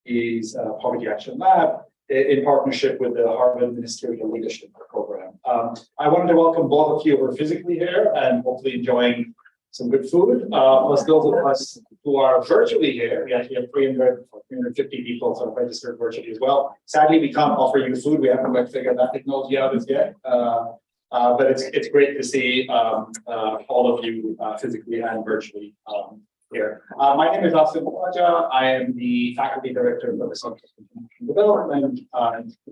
University's Poverty Action Lab in partnership with the Harvard Ministerial Leadership Program. I wanted to welcome both of you who are physically here and hopefully enjoying some good food, plus those of us who are virtually here. We actually have 300 or 350 people sort of registered virtually as well. Sadly, we can't offer you food. We haven't quite figured that technology out as yet. But it's great to see all of you physically and virtually here. My name is Asim Khawaja. I am the faculty director for the Center for International Development.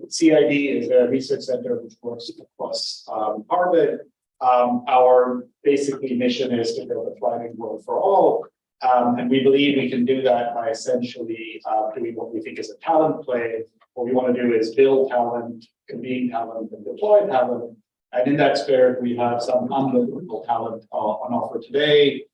CID is a research center which works across Harvard. Our basically mission is to build a thriving world for all. And we believe we can do that by essentially doing what we think is a talent play. What we want to do is build talent, convene talent, and deploy talent. And in that spirit, we have some unbelievable talent on offer today,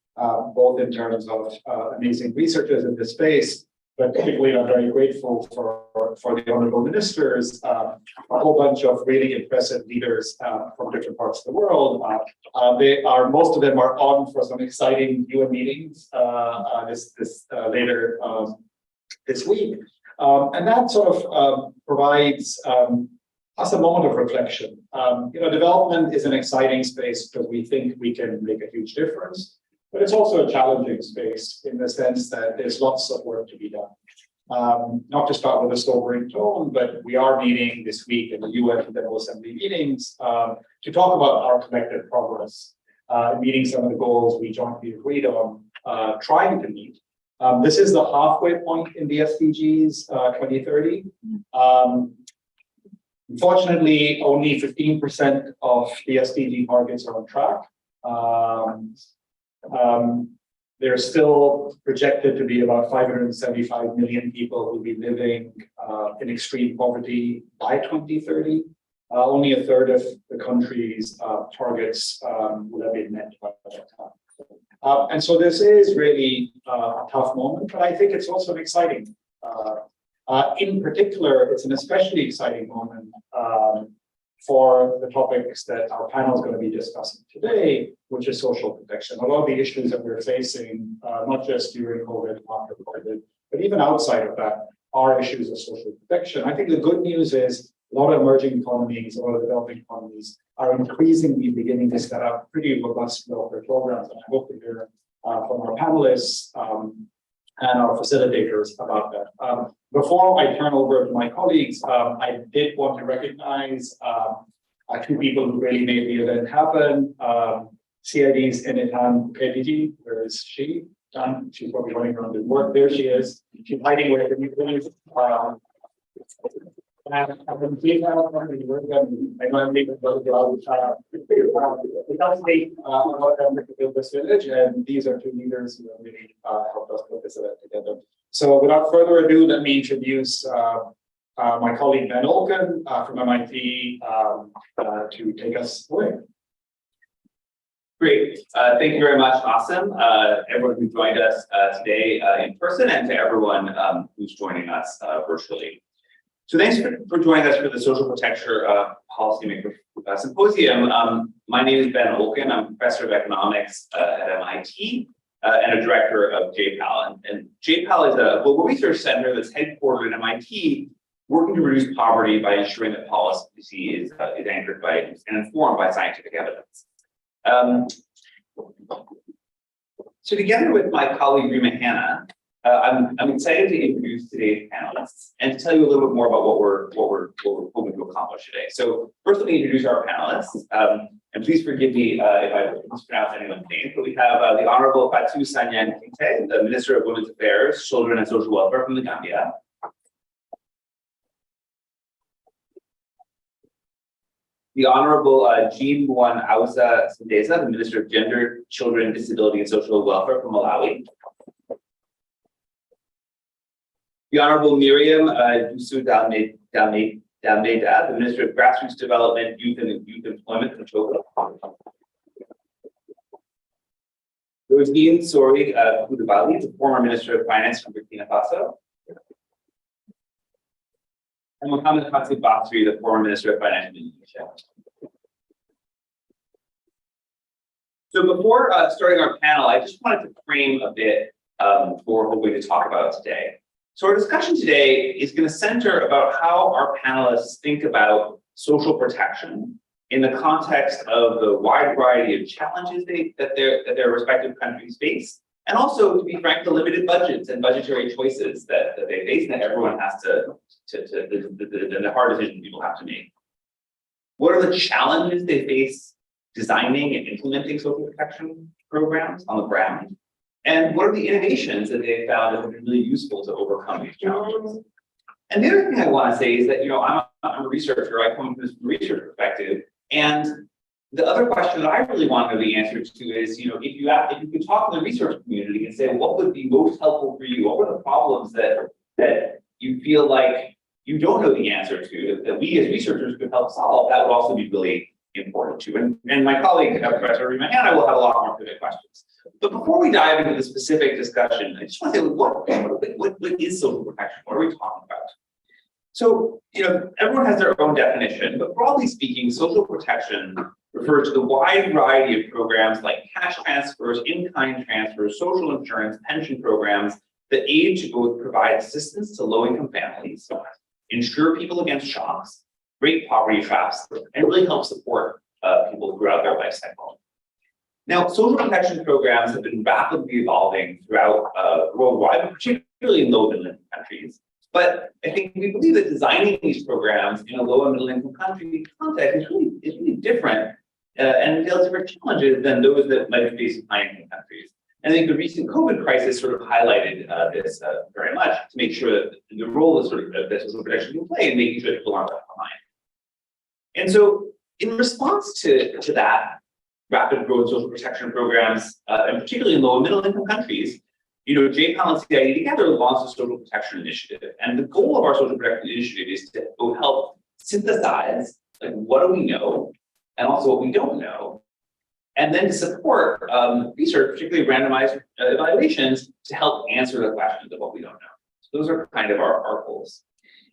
both in terms of amazing researchers in this space, but particularly I'm very grateful for the honorable ministers, a whole bunch of really impressive leaders from different parts of the world. Most of them are on for some exciting UN meetings later this week. And that sort of provides us a moment of reflection. Development is an exciting space because we think we can make a huge difference, but it's also a challenging space in the sense that there's lots of work to be done. Not to start with a sobering tone, but we are meeting this week in the UN General Assembly meetings to talk about our collective progress, meeting some of the goals we jointly agreed on trying to meet. This is the halfway point in the SDGs 2030. Unfortunately, only 15% of the SDG targets are on track. There's still projected to be about 575 million people who will be living in extreme poverty by 2030. Only a third of the country's targets will have been met by that time. And so this is really a tough moment, but I think it's also an exciting in particular, it's an especially exciting moment for the topics that our panel is going to be discussing today, which is social protection. A lot of the issues that we're facing, not just during COVID, after COVID, but even outside of that, are issues of social protection. I think the good news is a lot of emerging economies, a lot of developing economies are increasingly beginning to set up pretty robust welfare programs. And I hope to hear from our panelists and our facilitators about that. Before I turn over to my colleagues, I did want to recognize two people who really made the event happen. CID's Enitan Kediji, where is she? She's probably running around the work. There she is. She's hiding where the meeting. And I'm pleased to have her in the work. I know I'm leaving the job. It does take a lot of effort to build this village, and these are two leaders who have really helped us put this event together. So without further ado, let me introduce my colleague Ben Olken from MIT to take us away. Great. Thank you very much, Asim. Everyone who joined us today in person, and to everyone who's joining us virtually. So thanks for joining us for the Social Protection Policymaker Symposium. My name is Ben Olken. I'm professor of economics at MIT and a director of JPAL. And JPAL is a global research center that's headquartered at MIT, working to reduce poverty by ensuring that policy is anchored by and informed by scientific evidence. So together with my colleague Rima Hanna, I'm excited to introduce today's panelists and to tell you a little bit more about what we're hoping to accomplish today. So first, let me introduce our panelists, and please forgive me if I mispronounce anyone's name. But we have the Honorable Fatou Sanyan Kinte, the Minister of Women's Affairs, Children and Social Welfare from the Gambia. The Honorable Jean Muan Ausa Sindeza, the Minister of Gender, Children, Disability, and Social Welfare from Malawi. The Honorable Miriam Dusu Dalmeida, the Minister of Grassroots Development, Youth and Youth Employment from Togo. Rosine Sori Koulibaly, the former Minister of Finance from Burkina Faso. And Mohamed Khatib Basri, the former Minister of Finance of Indonesia. So before starting our panel, I just wanted to frame a bit what we're hoping to talk about today. So our discussion today is going to center about how our panelists think about social protection in the context of the wide variety of challenges that their respective countries face, and also, to be frank, the limited budgets and budgetary choices that they face, and that everyone has the hard decisions people have to make. What are the challenges they face designing and implementing social protection programs on the ground? And what are the innovations that they've found that have been really useful to overcome these challenges? And the other thing I want to say is that, I'm a researcher, I come from this research perspective, and the other question that I really want to know the answer to is, if you could talk to the research community and say, what would be most helpful for you? What were the problems that you feel like you don't know the answer to, that we as researchers could help solve? That would also be really important too. And my colleague, Professor Rima Hanna, will have a lot more specific questions. But before we dive into the specific discussion, I just want to say, what is social protection? What are we talking about? So, everyone has their own definition, but broadly speaking, social protection refers to the wide variety of programs like cash transfers, in-kind transfers, social insurance, pension programs that aid to both provide assistance to low-income families, insure people against shocks, break poverty traps, and really help support people throughout their life cycle. Now, social protection programs have been rapidly evolving throughout worldwide, but particularly in low and middle income countries. But I think we believe that designing these programs in a low and middle income country context is really different and entails different challenges than those that might be faced in high income countries. And I think the recent COVID crisis sort of highlighted this very much to make sure that the role that social protection can play in making sure people aren't left behind. And so, in response to that rapid growth social protection programs, and particularly in low and middle income countries, JPAL and CID together launched a social protection initiative. And the goal of our social protection initiative is to help synthesize what do we know and also what we don't know, and then to support research, particularly randomized evaluations, to help answer the questions of what we don't know. So those are kind of our goals.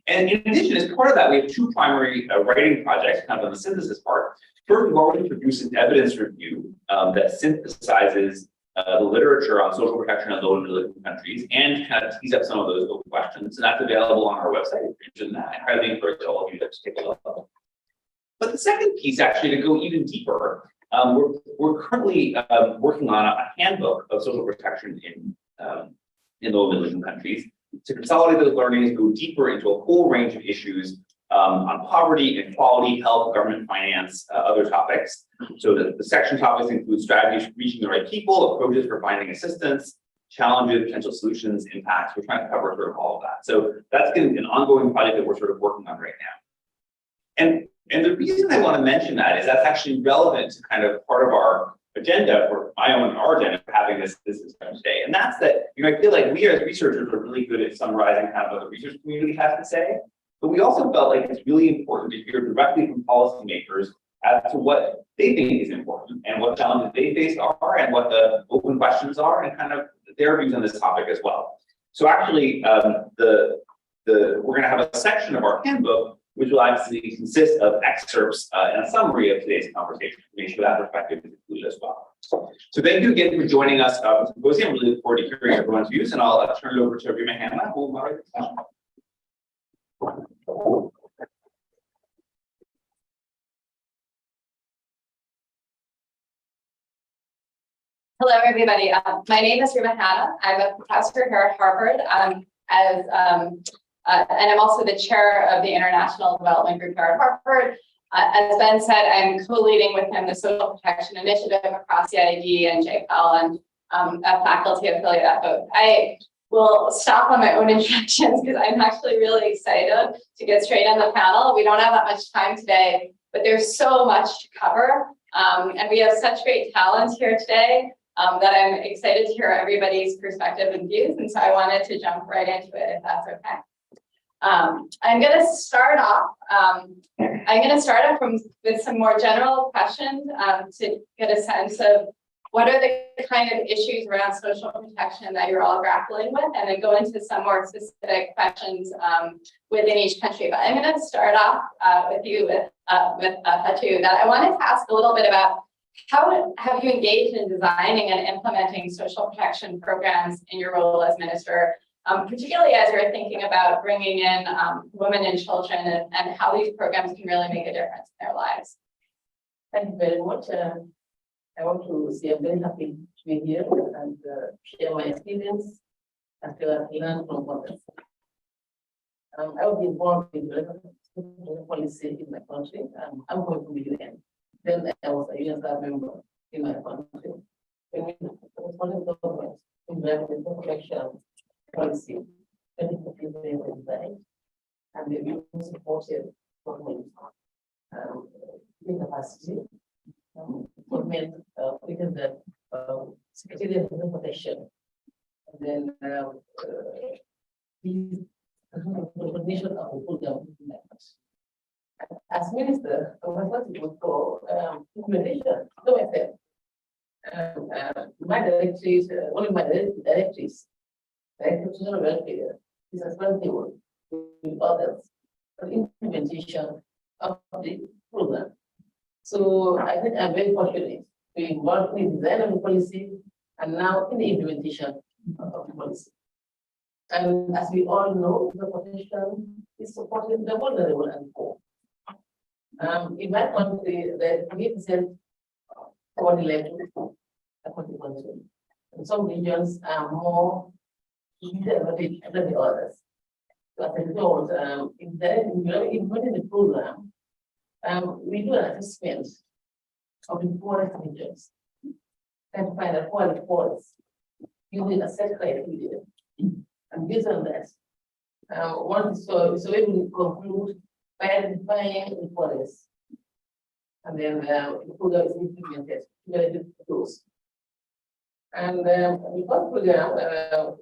And in addition, as part of that, we have two primary writing projects, kind of on the synthesis part. First, we've already produced an evidence review that synthesizes the literature on social protection in low and middle income countries and kind of tease up some of those open questions. And that's available on our website. If you're interested in that, I highly encourage all of you to take a look. But the second piece, actually, to go even deeper, we're currently working on a handbook of social protection in low and middle income countries to consolidate those learnings, go deeper into a whole range of issues on poverty, inequality, health, government finance, other topics. So the section topics include strategies for reaching the right people, approaches for finding assistance, challenges, potential solutions, impacts. We're trying to cover sort of all of that. So that's an ongoing project that we're sort of working on right now. And the reason I want to mention that is that's actually relevant to kind of part of our agenda, for my own and our agenda, for having this discussion today. And that's that, I feel like we as researchers are really good at summarizing kind of what the research community has to say. But we also felt like it's really important to hear directly from policymakers as to what they think is important and what challenges they face are and what the open questions are and kind of their views on this topic as well. So actually, we're going to have a section of our handbook which will actually consist of excerpts and a summary of today's conversation to make sure that perspective is included as well. So thank you again for joining us for the Symposium. I really look forward to hearing everyone's views, and I'll turn it over to Rima Hanna, who will moderate the discussion. Hello, everybody. My name is Rima Hanna. I'm a professor here at Harvard, and I'm also the chair of the International Development Group here at Harvard. As Ben said, I'm co-leading with him the Social Protection Initiative across CID and JPAL, and a faculty affiliate at both. I will stop on my own introductions because I'm actually really excited to get straight on the panel. We don't have that much time today, but there's so much to cover, and we have such great talent here today. That I'm excited to hear everybody's perspective and views, and so I wanted to jump right into it, if that's okay. I'm going to start off. With some more general questions to get a sense of what are the kind of issues around social protection that you're all grappling with, and then go into some more specific questions within each country. But I'm going to start off with Fatou, that I wanted to ask a little bit about how have you engaged in designing and implementing social protection programs in your role as minister? particularly as you're thinking about bringing in women and children and how these programs can really make a difference in their lives. Thank you very much. I want to say I'm very happy to be here and share my experience as well as learn from others. I was involved in the policy in my country. I'm going to the UN. Then I was a UN staff member in my country. When we was one of the governments in the protection policy, 2015 and we supported government in capacity for men within the security and protection. And then the recognition of the program as minister, I was responsible for implementation. So I said, my directories, one of my directories, Director of Social Welfare, is responsible with others for the implementation of the program. So I think I'm very fortunate to be involved in the design of the policy and now in the implementation of the policy. And as we all know, the protection is supporting the vulnerable and poor. In my country, the 8% poverty level, according to country. And some regions are more disadvantaged than the others. So as a result, in the program, we do an assessment of the poorest regions and find out who are the poorest using a set criteria. And based on that, so we will conclude by identifying the poorest. And then the program is implemented to those. And the first program,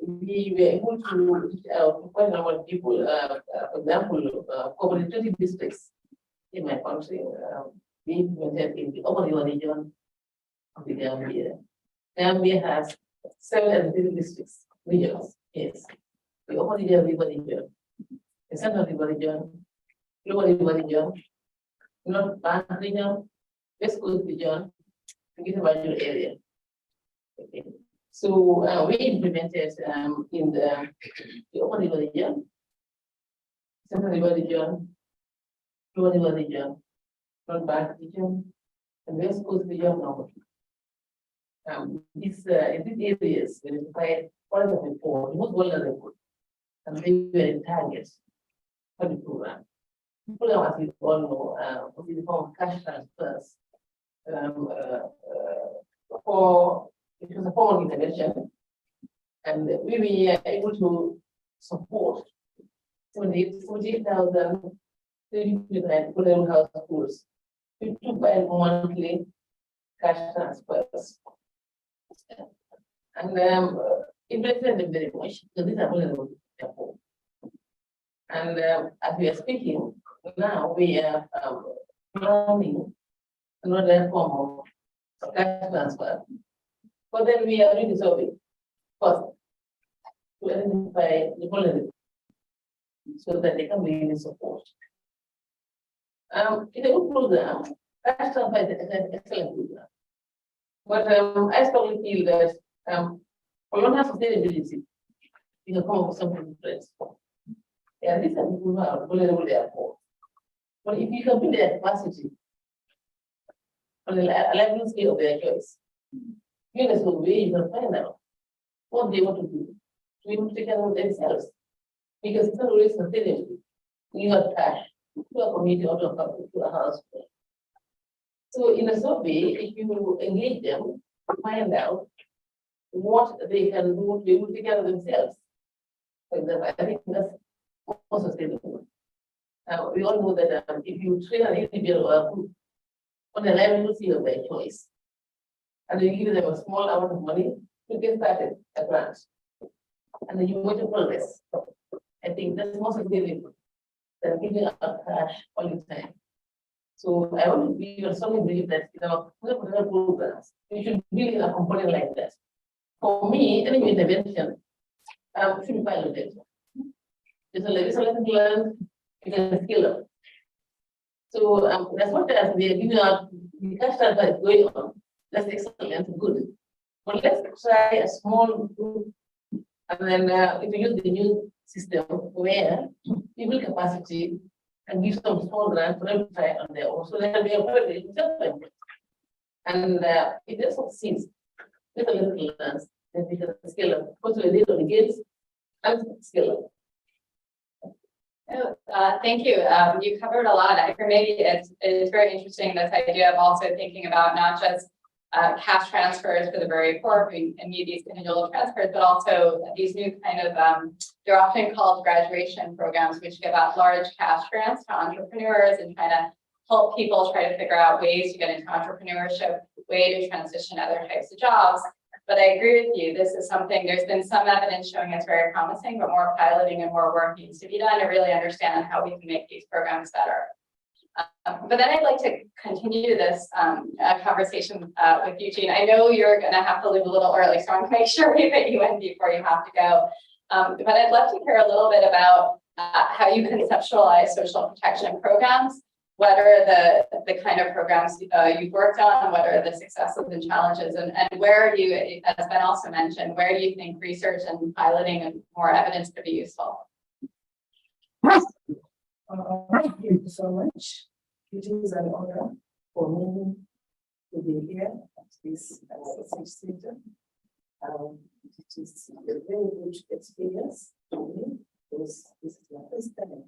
we were able to reach out to quite a number of people. For example, over 20 districts in my country, we implemented in the upper region of the Gambia. Gambia has 7 districts, regions, yes. The upper region, the central region, lower region, north bank region, west coast region, and the Banjul area. Okay. So we implemented in the upper region, central region, lower region, north bank region, and west coast region. In these areas, we identified all of the poor, most vulnerable, and they were in targets for the program. The program, as you all know, was in the form of cash transfers. It was a form of intervention, and we were able to support 78,000 vulnerable households. We took by monthly cash transfers. And it benefited them very much because these are vulnerable people. And as we are speaking, now we are planning another form of cash transfer. But then we are doing the survey first to identify the vulnerable so that they can be in support. In a good program, cash transfer is an excellent program. But I strongly feel that for long-term sustainability, you can come up with something different. Yeah, these are people who are vulnerable, therefore. But if you can build their capacity on a level scale of their choice, you know, so way you can find out what they want to do to be able to take care of themselves. Because it's not always sustainable. You have cash to a community or to a house. So in a survey, if you engage them, find out what they can do to be able to take care of themselves. For example, I think that's more sustainable. We all know that if you train an individual or a group on a level of their choice, and you give them a small amount of money to get started a grant, and then you watch the progress. I think that's more sustainable than giving out cash all the time. So I want to be strongly believe that in our programs, we should build a component like that. For me, any intervention should be piloted. It's a lesson learned, you can scale up. So that's what we are giving out the cash transfer is going on. That's excellent, good. But let's try a small group And then if you use the new system where people capacity and give some small grant for them to try on their own, so they can be appointed self-employed. And if they succeed, with a little less, then we can scale up. Because we did on the gates and scale up. Thank you. You covered a lot. For me, it's very interesting, this idea of also thinking about not just cash transfers for the very poor, we need these individual transfers, but also these new kind of, they're often called graduation programs, which give out large cash grants to entrepreneurs and try to help people try to figure out ways to get into entrepreneurship, way to transition other types of jobs. But I agree with you, this is something, there's been some evidence showing it's very promising, but more piloting and more work needs to be done to really understand how we can make these programs better. But then I'd like to continue this conversation with Eugene. I know you're going to have to leave a little early, so I'm going to make sure we fit you in before you have to go. But I'd love to hear a little bit about how you conceptualize social protection programs. What are the kind of programs you've worked on? What are the successes and challenges? And where do you, as Ben also mentioned, where do you think research and piloting and more evidence could be useful? Thank you so much. It is an honor for me to be here at this research center. It is a very good experience for me because this is my first time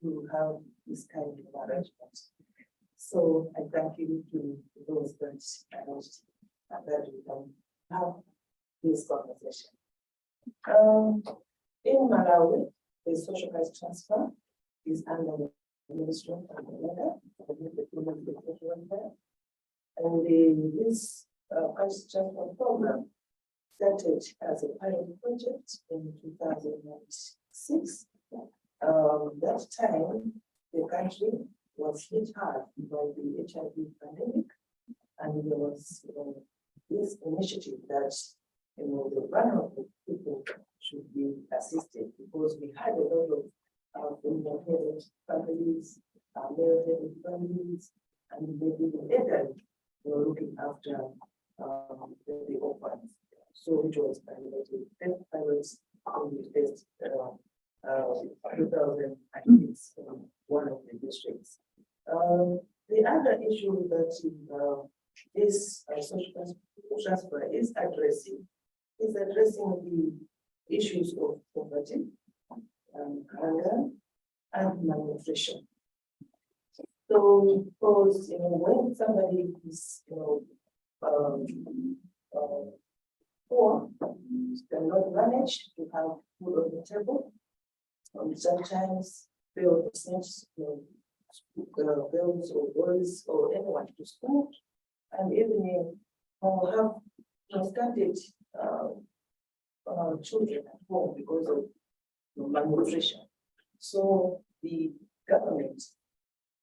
to have this kind of arrangement. So I thank you to those that arranged and that we can have this conversation. In Malawi, the social rights transfer is under the Ministry of Welfare, and this rights transfer program started as a pilot project in 2006. That time, the country was hit hard by the HIV pandemic, and there was this initiative that the vulnerable people should be assisted because we had a lot of women-headed families, male-headed families, and they didn't elderly were looking after the orphans. So it was pilots in the first 2006 in one of the districts. The other issue that this social transfer is addressing the issues of poverty, hunger, and malnutrition. So, because when somebody is poor, cannot manage to have food on the table, sometimes fail to send girls or boys or anyone to school, and even have transplanted children at home because of malnutrition. So the government,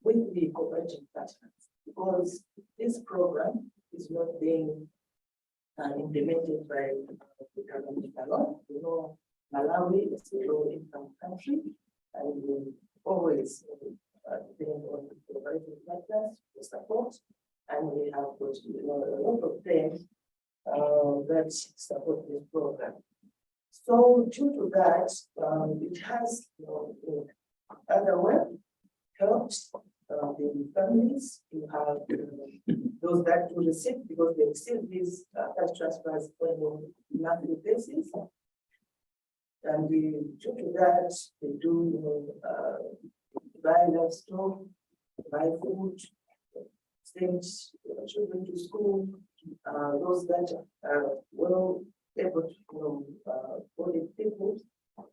with the cooperative partners, because this program is not being implemented by the government alone. Malawi is a low-income country, and we always depend on the cooperative partners for support, and we have got a lot of them that support this program. So due to that, it has in other way helped the families to have those that do receive, because they receive these cash transfers on a monthly basis. And due to that, they do buy livestock, buy food, send children to school, those that are well able to audit people.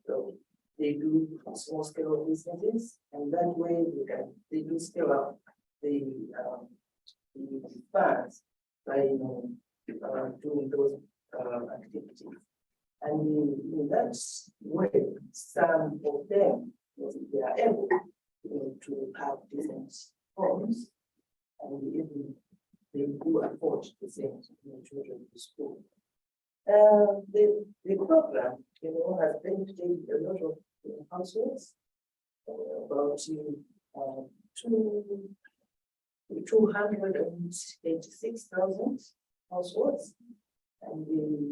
So they do small scale businesses, and that way they do scale up the funds by doing those activities. And in that way, some of them, they are able to have decent homes, and even they do afford to send children to school. The program, has benefited a lot of households, about 286,000 households, And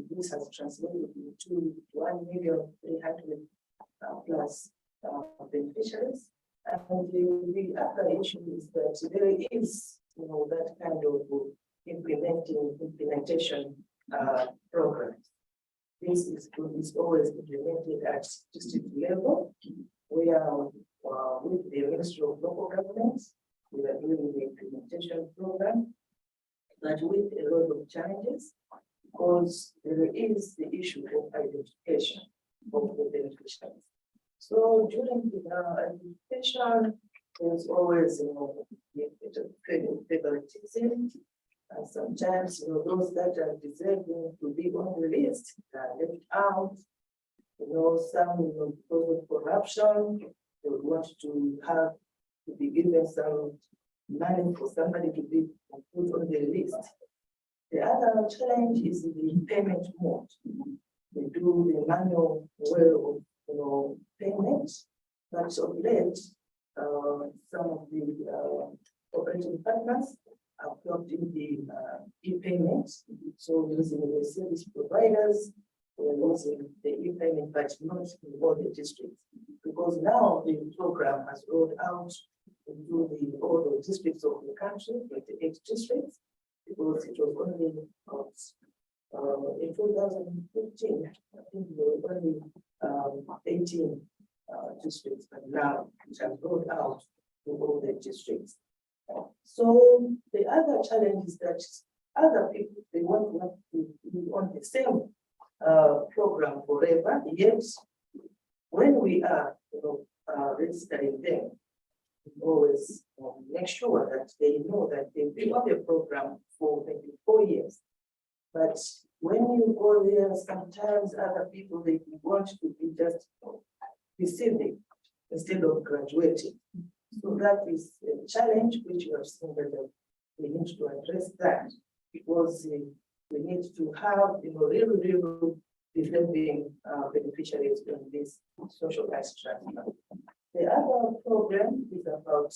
this has translated into 1,300,000 plus beneficiaries. And the other issue is that there is, that kind of implementation programs. This is always implemented at district level. We are with the Ministry of Local Governments. We are doing the implementation program, but with a lot of challenges, because there is the issue of identification of the beneficiaries. So during the identification, there's always, favoritism. And sometimes, those that are deserving to be on the list are left out. Some, because of corruption, they would want to be given some money for somebody to be put on the list. The other challenge is the payment mode. We do the manual way of, payment, but of late, some of the operating partners are plugged in the e-payments. So using the service providers, we're using the e-payment, but not in all the districts. Because now the program has rolled out into all the districts of the country, 28 districts, because it was only in 2015, I think there were only 18 districts, but now it has rolled out to all the districts. So the other challenge is that other people, they want to be on the same program forever, yet when we are registering them, we always make sure that they know that they've been on the program for maybe 4 years. But when you go there, sometimes other people, they want to be just receiving instead of graduating. So that is a challenge which you have seen that we need to address that, because we need to have real deserving beneficiaries in this social rights transfer. The other program is about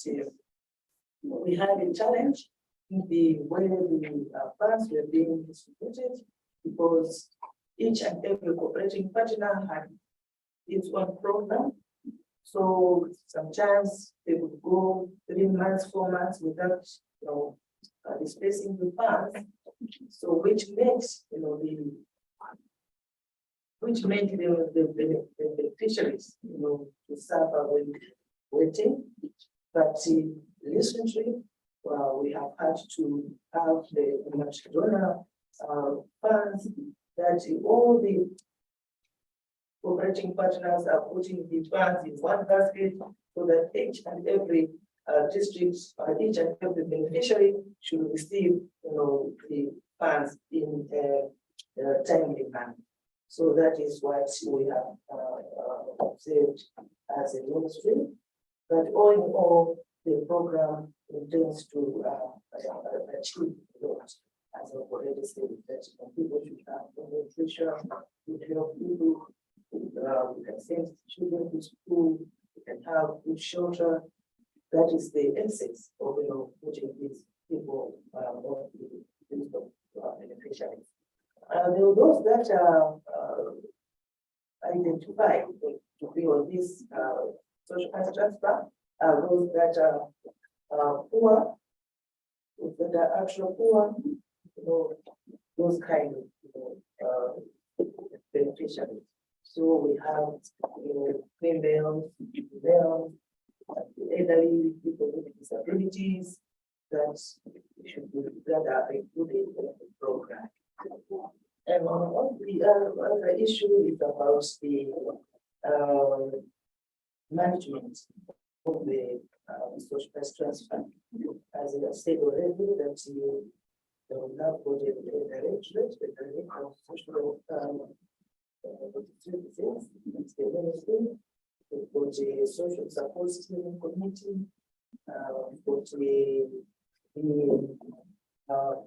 we had a challenge in the way the funds were being distributed, because each and every cooperating partner had its own program. So sometimes they would go 3 months, 4 months without dispersing the funds. So which makes the beneficiaries to suffer with waiting. But recently, we have had to have the donor funds that all the cooperating partners are putting the funds in one basket, so that each and every district, each and every beneficiary should receive the funds in a timely manner. So that is what we have observed as a ministry. But all in all, the program intends to achieve those, as I've already said, that people should have nutrition, should help people. We can send children to school, we can have good shelter. That is the essence of putting these people on the list of beneficiaries. There are those that are identified to be on this social rights transfer, those that are poor, those that are actually poor, those kind of beneficiaries. So we have females, males, elderly, people with disabilities that are included in the program. And the other issue is about the management of the social rights transfer. As I said already, that you have got a directorate, the director of social services, it's the ministry. We've got a social support steering committee, we've got the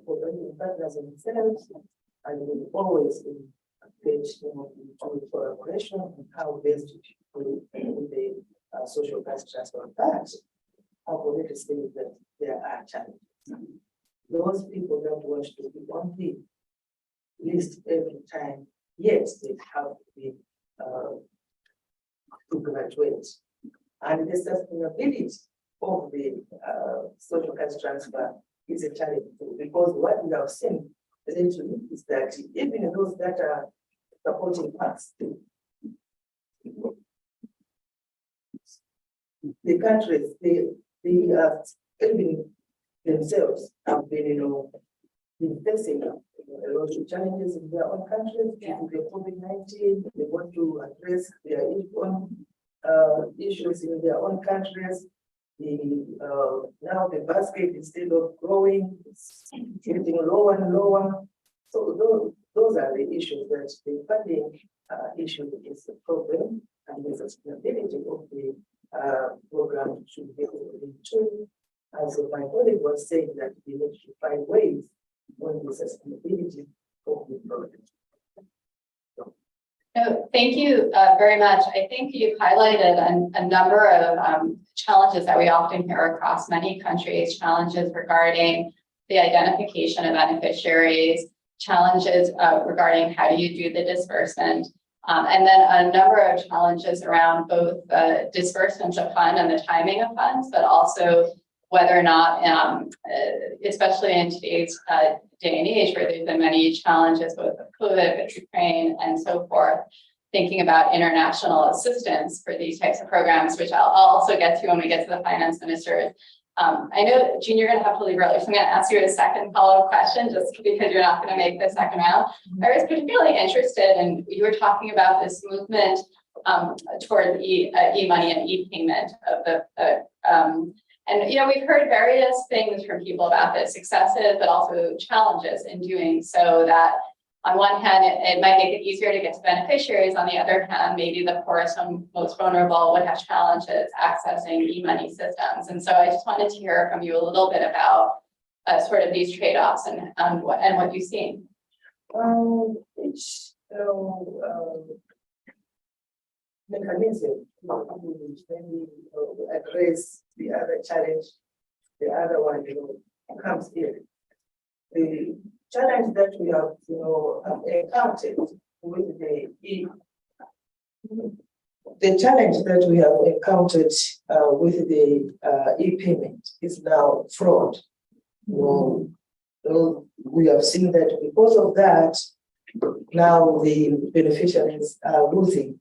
cooperative partners themselves, and we always engage into collaboration on how best to do the social rights transfer. But I've already said that there are challenges. Those people that want to be on the list every time, yet they have to be to graduate. And the sustainability of the social cash transfer is a challenge too, because what we have seen essentially is that even those that are supporting us, the countries, they are even themselves have been, been facing a lot of challenges in their own countries due to the COVID-19. They want to address their own issues in their own countries. Now the basket, instead of growing, it's getting lower and lower. So those are the issues that the funding issue is a problem, and the sustainability of the program should be into. As my colleague was saying, that we need to find ways on the sustainability of the program. No, thank you very much. I think you've highlighted a number of challenges that we often hear across many countries, challenges regarding the identification of beneficiaries, challenges regarding how do you do the disbursement, and then a number of challenges around both the disbursement of fund and the timing of funds, but also whether or not, especially in today's day and age, where there's been many challenges both with COVID, with Ukraine, and so forth, thinking about international assistance for these types of programs, which I'll also get to when we get to the finance ministers. I know, Jean, you're going to have to leave early, so I'm going to ask you a second follow-up question, just because you're not going to make the second round. I was particularly interested, and you were talking about this movement toward e-money and e-payment of the and we've heard various things from people about this, successes, but also challenges in doing so. That on one hand, it might make it easier to get to beneficiaries. On the other hand, maybe the poorest and most vulnerable would have challenges accessing e-money systems. And so I just wanted to hear from you a little bit about sort of these trade-offs and what you've seen. Mechanism when we address the other challenge, the other one comes in. The challenge that we have encountered with the e-payment is now fraud. We have seen that because of that, now the beneficiaries are losing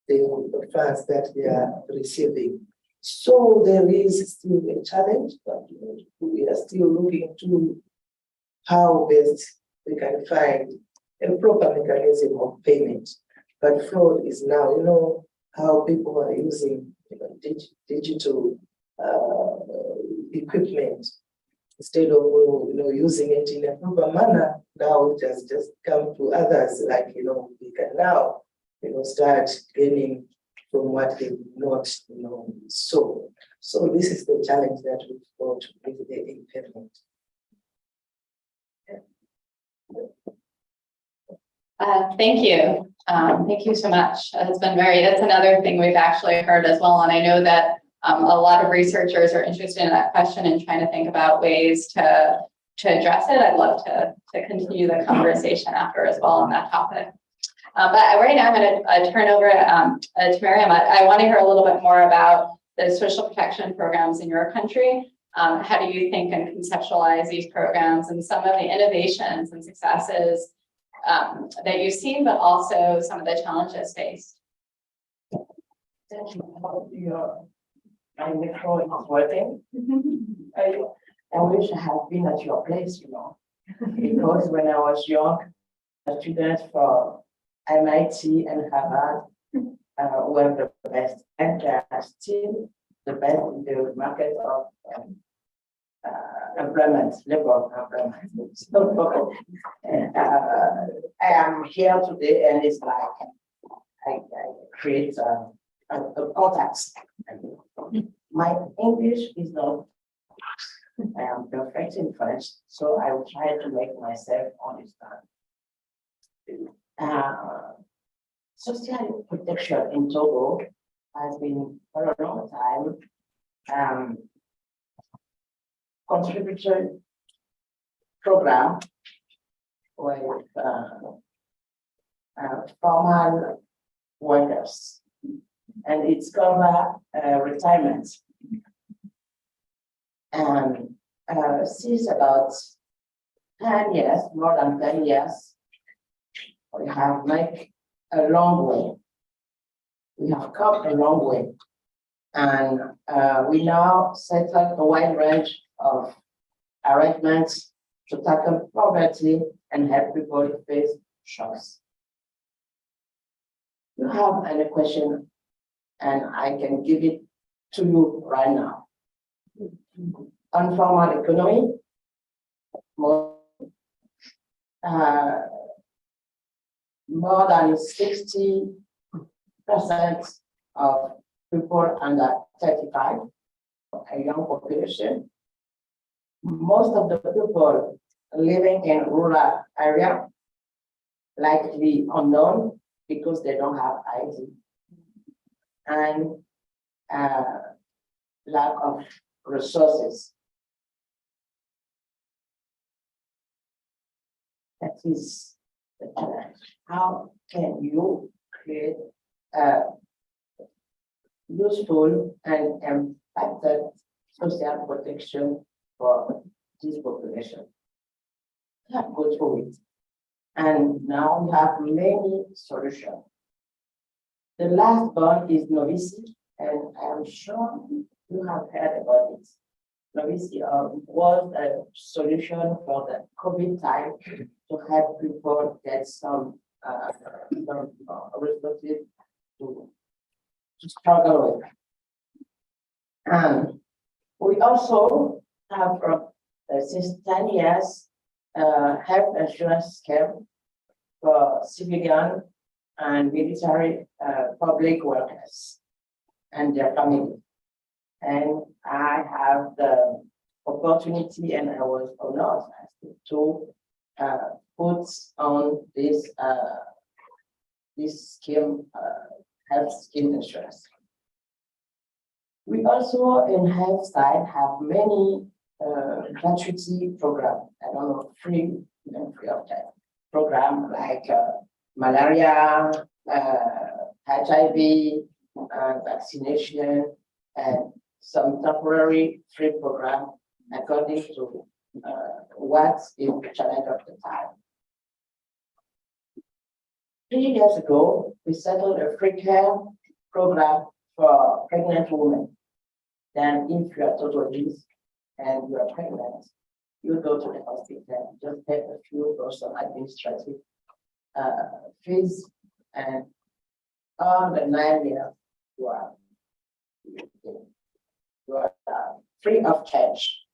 the funds that they are receiving. So there is still a challenge, but we are still looking to how best we can find a proper mechanism of payment. But fraud is now, how people are using digital equipment instead of using it in a proper manner. Now it has just come to others, like we can now start gaining from what they did not so this is the challenge that we've got with the impairment. Thank you. Thank you so much. That's another thing we've actually heard as well. And I know that a lot of researchers are interested in that question and trying to think about ways to address it. I'd love to continue the conversation after as well on that topic. But right now I'm going to turn over to Miriam. I want to hear a little bit more about the social protection programs in your country. How do you think and conceptualize these programs and some of the innovations and successes that you've seen, but also some of the challenges faced? Thank you. My micro is working. I wish I had been at your place, because when I was young, a student from MIT and Harvard were the best, and they are still the best in the market of employment, labor employment. So, I am here today, and it's like I create a contacts. My English is not. I am perfect in French, so I will try to make myself understand. Social protection in Togo has been for a long time contribution program with formal workers, and it's cover retirement. And since about 10 years, more than 10 years, we have made a long way. We have come a long way. And we now settle a wide range of arrangements to tackle poverty and help people face shocks. You have any question, and I can give it to you right now. Informal economy, more than 60% of people under 35, a young population. Most of the people living in rural area, likely unknown because they don't have ID, and lack of resources. That is the challenge. How can you create useful and impacted social protection for this population? We have to go through it. And now we have many solutions. The last one is Novici, and I'm sure you have heard about it. Novici was a solution for the COVID time to help people get some resources to struggle with. And we also have since 10 years health insurance scheme for civilian and military public workers and their families. And I have the opportunity, and I was honored to put on this scheme, health scheme insurance. We also in health side have many gratuity programs. I don't know, free of charge program like malaria, HIV, vaccination, and some temporary free program according to what is the challenge of the time. 3 years ago, we settled a free care program for pregnant women. Then if you are totally and you are pregnant, you go to the hospital, just pay a few gross of administrative fees, and all the 9 years you are free of charge.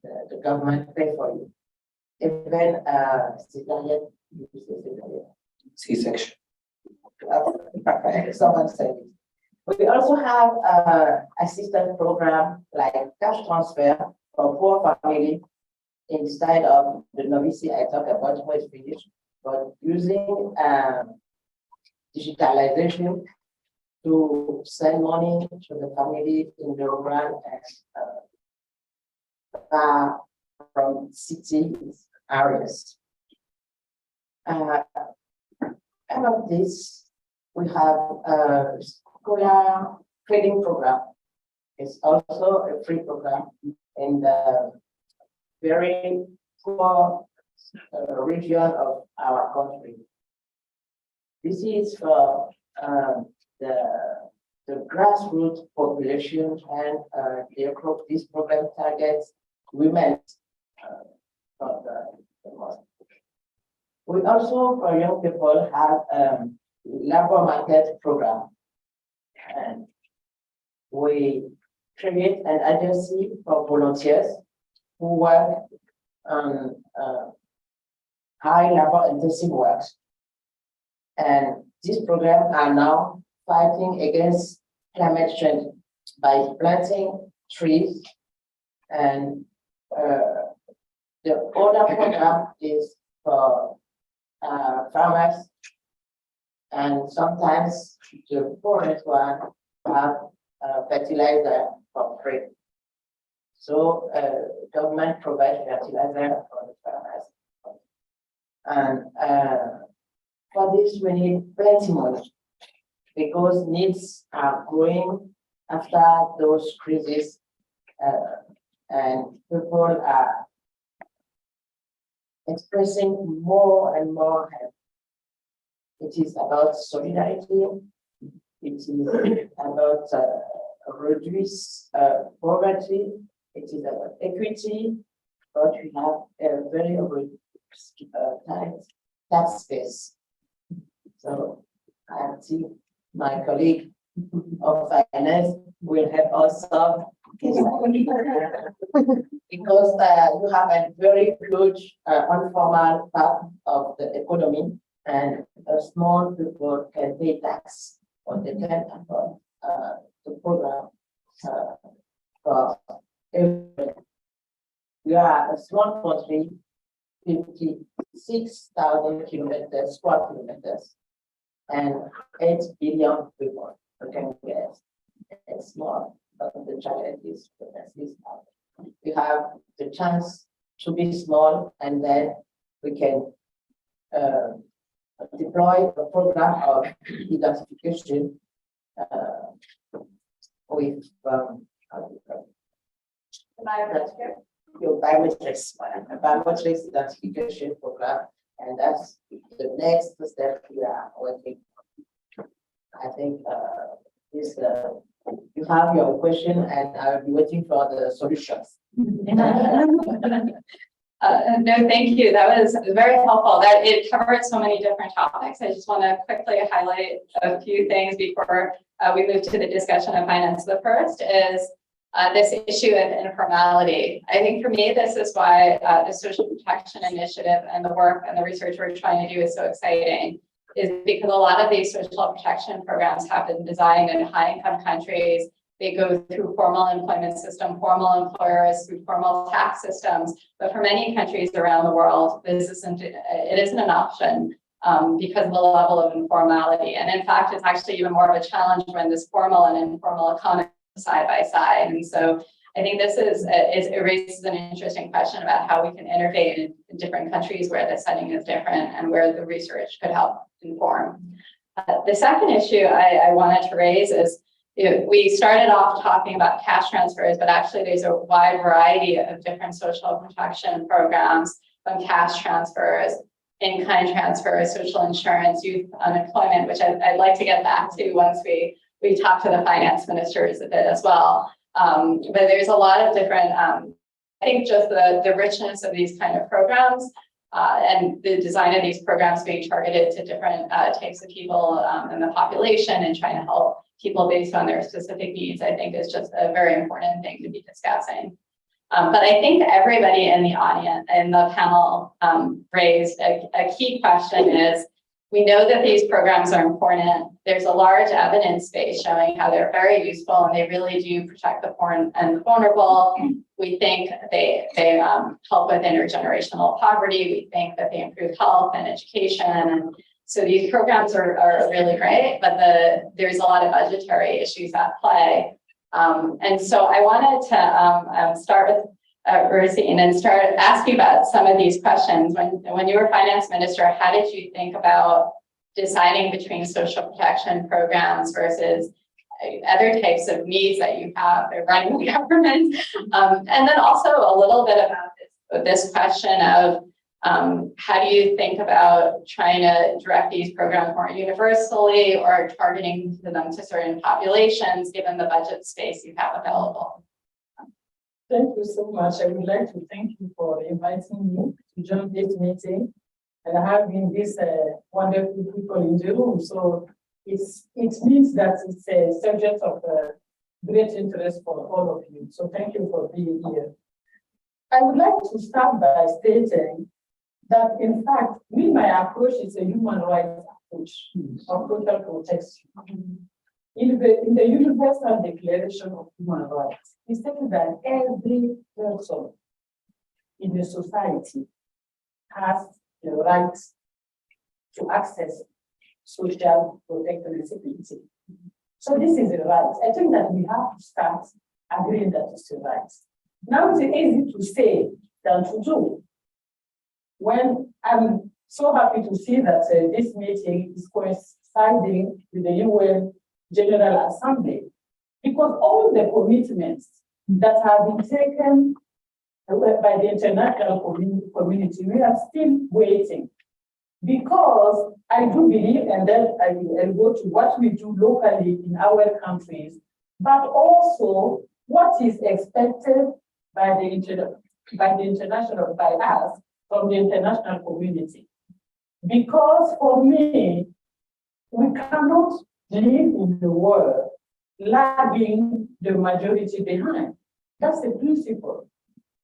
The government pay for you. Even cesarean, C-section. Someone said it. We also have assistance program like cash transfer for poor family instead of the Novici I talked about was finished, but using digitalization to send money to the family in the rural and from city areas. And of this, we have a scholar training program. It's also a free program in the very poor region of our country. This is for the grassroots population, and this program targets women for the most. We also, for young people, have a labor market program, and we create an agency for volunteers who work on high labor intensive works. And these programs are now fighting against climate change by planting trees. And the other program is for farmers, and sometimes the poorest one have fertilizer for free. So government provides fertilizer for the farmers. And for this, we need plenty more because needs are growing after those crises, and people are expressing more and more help. It is about solidarity. It is about reduce poverty. It is about equity, but we have a very tight tax space. So I think my colleague of finance will help us solve this because you have a very huge informal part of the economy, and small people can pay tax, or they can afford the program for everyone. We are a small country, 56,000 square kilometers, and 8 billion people. You can guess it's small, but the challenge is we have the chance to be small, and then we can deploy a program of identification with your biometrics identification program, and that's the next step we are working on. I think this you have your question, and I'll be waiting for the solutions. No, thank you. That was very helpful. That it covered so many different topics. I just want to quickly highlight a few things before we move to the discussion of finance. The first is this issue of informality. I think for me, this is why the Social Protection Initiative and the work and the research we're trying to do is so exciting, is because a lot of these social protection programs have been designed in high-income countries. They go through formal employment system, formal employers, through formal tax systems. But for many countries around the world, this isn't an option because of the level of informality. And in fact, it's actually even more of a challenge when this formal and informal economy side by side. And so I think this it raises an interesting question about how we can innovate in different countries where the setting is different and where the research could help inform. The second issue I wanted to raise is, we started off talking about cash transfers, but actually there's a wide variety of different social protection programs, from cash transfers, in-kind transfers, social insurance, youth unemployment, which I'd like to get back to once we talk to the finance ministers a bit as well. But there's a lot of different, I think just the richness of these kind of programs and the design of these programs being targeted to different types of people in the population and trying to help people based on their specific needs, I think is just a very important thing to be discussing. But I think everybody in the audience, in the panel, raised a key question is, we know that these programs are important. There's a large evidence base showing how they're very useful and they really do protect the poor and vulnerable. We think they help with intergenerational poverty. We think that they improve health and education. And so these programs are really great, but there's a lot of budgetary issues at play. And so I wanted to start with Rosine and start asking about some of these questions. When you were finance minister, how did you think about deciding between social protection programs versus other types of needs that you have running the government? And then also a little bit about this question of how do you think about trying to direct these programs more universally or targeting them to certain populations, given the budget space you have available? Thank you so much. I would like to thank you for inviting me to join this meeting and having these wonderful people in the room. So it means that it's a subject of great interest for all of you. So thank you for being here. I would like to start by stating that, in fact, my approach is a human rights approach of total protection. In the Universal Declaration of Human Rights, it states that every person in the society has the right to access social protection and security. So this is the right. I think that we have to start agreeing that it's the right. Now it's easy to say than to do. When so happy to see that this meeting is coinciding with the UN General Assembly, because all the commitments that have been taken by the international community, we are still waiting. Because I do believe, and then I will go to what we do locally in our countries, but also what is expected by the international, by us, from the international community. Because for me, we cannot live in the world lagging the majority behind. That's the principle.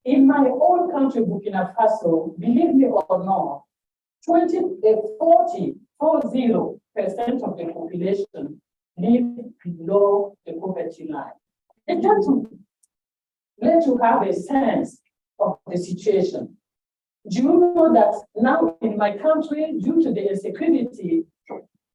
In my own country, Burkina Faso, believe me or not, 40% of the population live below the poverty line. And just to let you have a sense of the situation. Do you know that now in my country, due to the insecurity,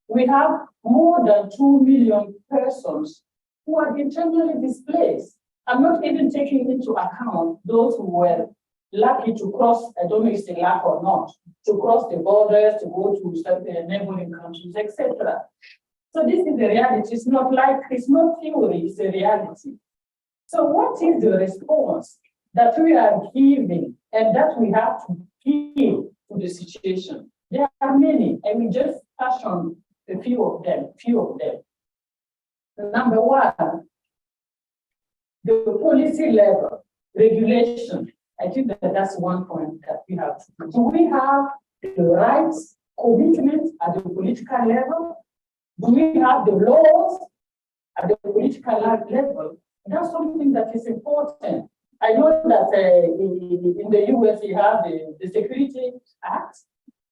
we have more than 2 million persons who are internally displaced. I'm not even taking into account those who were lucky to cross, I don't know if it's a luck or not, to cross the borders, to go to certain neighboring countries, etc. So this is the reality. It's not theory, it's a reality. So what is the response that we are giving and that we have to give to the situation? There are many, and we just touch on a few of them. Number one, the policy level, regulation. I think that's one point that we have to do. Do we have the rights, commitment at the political level? Do we have the laws at the political level? That's something that is important. I know that in the US, you have the Security Act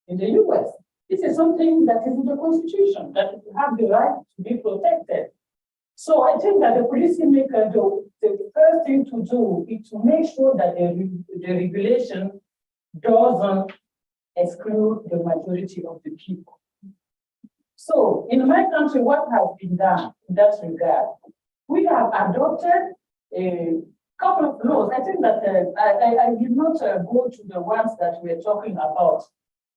in the US. This is something that is in the Constitution, that you have the right to be protected. So I think that the policymaker, the first thing to do is to make sure that the regulation doesn't exclude the majority of the people. So in my country, what has been done in that regard? We have adopted a couple of laws. I think that I did not go to the ones that we're talking about.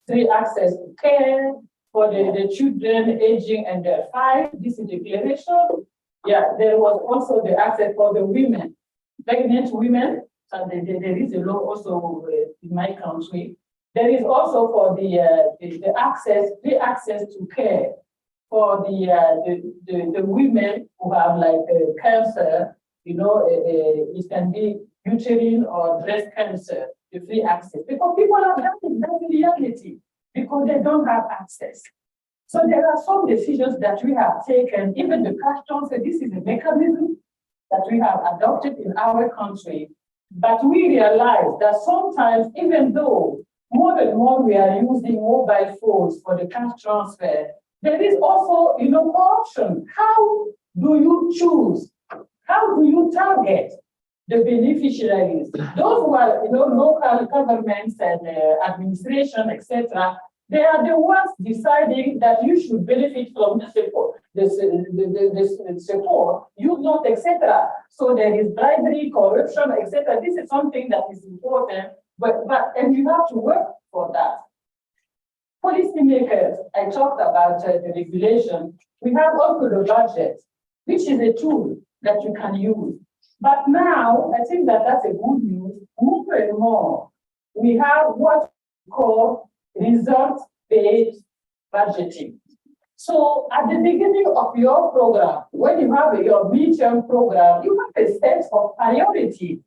Free access to care for the children aging under 5. This is the declaration. Yeah, there was also the access for the women, pregnant women, and there is a law also in my country. There is also for the free access to care for the women who have like cancer, it can be uterine or breast cancer, the free access. Because people are having that reality because they don't have access. So there are some decisions that we have taken, even the cash transfer, this is a mechanism that we have adopted in our country. But we realize that sometimes, even though more and more we are using mobile phones for the cash transfer, there is also, corruption. How do you choose? How do you target the beneficiaries? Those who are, local governments and administration, etc. They are the ones deciding that you should benefit from the support, the support, you not, etc. So there is bribery, corruption, etc. This is something that is important, and you have to work for that. Policymakers, I talked about the regulation. We have also the budget, which is a tool that you can use. But now, I think that that's a good news. More and more, we have what we call result-based budgeting. So at the beginning of your program, when you have your midterm program, you have a set of priorities,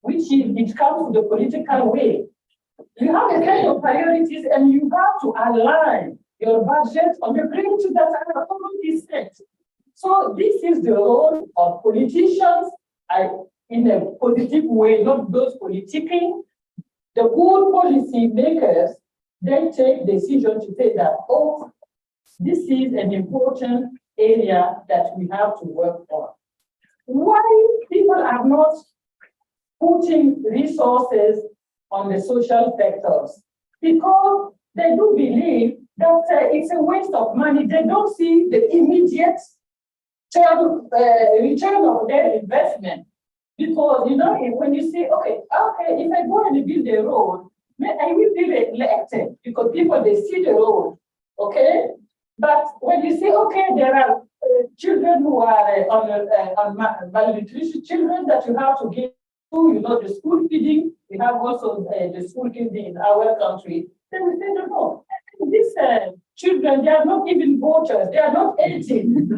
it comes to the political way. You have a set of priorities and you have to align your budget on the priorities that are already set. So this is the role of politicians in a positive way, not those politicking. The good policy makers, they take decision to say that, this is an important area that we have to work on. Why people are not putting resources on the social sectors? Because they do believe that it's a waste of money. They don't see the immediate return of their investment. Because, when you say, okay, if I go and build a road, I will be elected because people, they see the road, okay? But when you say, okay, there are children who are on malnutrition, children that you have to give to, the school feeding, we have also the school feeding in our country, then we say, no, these children, they are not even voters, they are not 18.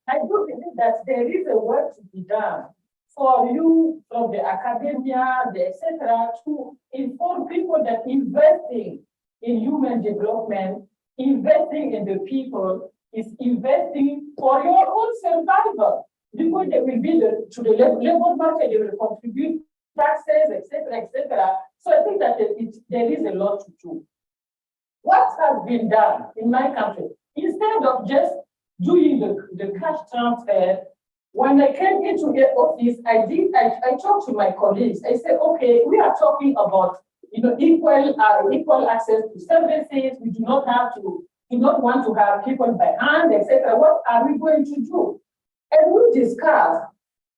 I do believe that there is a work to be done for you from the academia, the etc., to inform people that investing in human development, investing in the people, is investing for your own survival. Because they will be to the labor market, they will contribute taxes, etc., etc. So I think that there is a lot to do. What has been done in my country, instead of just doing the cash transfer, when I came into the office, I talked to my colleagues. I said, okay, we are talking about equal access to services. We do not want to have people by hand, etc. What are we going to do? And we discussed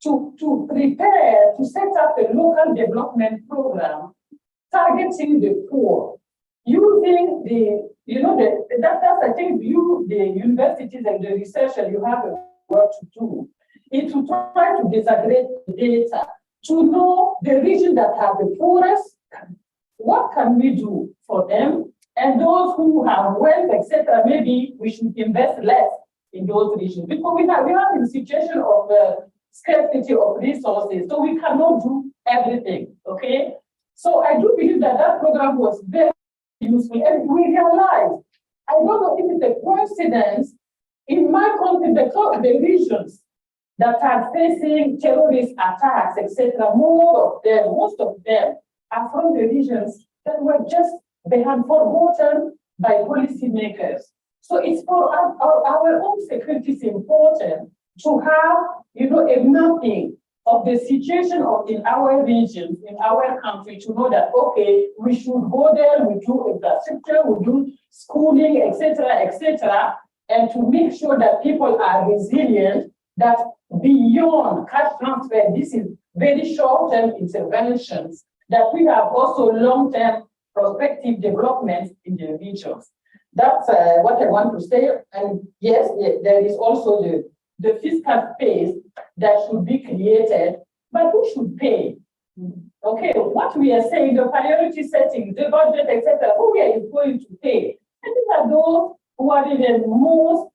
to prepare to set up a local development program targeting the poor, using that's I think the universities and the researchers, you have a work to do, is to try to disaggregate the data to know the regions that have the poorest, what can we do for them, and those who have wealth, etc. Maybe we should invest less in those regions because we are in a situation of scarcity of resources, so we cannot do everything. Okay, so I do believe that program was very useful, and we realized, I don't know if it's a coincidence, in my country, the regions that are facing terrorist attacks, etc., most of them are from the regions that were just forgotten by policymakers. So it's for our own security is important to have, a mapping of the situation in our regions, in our country, to know that, okay, we should go there, we do infrastructure, we do schooling, etc., and to make sure that people are resilient, that beyond cash transfer, this is very short-term interventions, that we have also long-term prospective development in the regions. That's what I want to say. And yes, there is also the fiscal space that should be created, but who should pay? Okay, what we are saying, the priority setting, the budget, etc., who is going to pay? And these are those who are in the most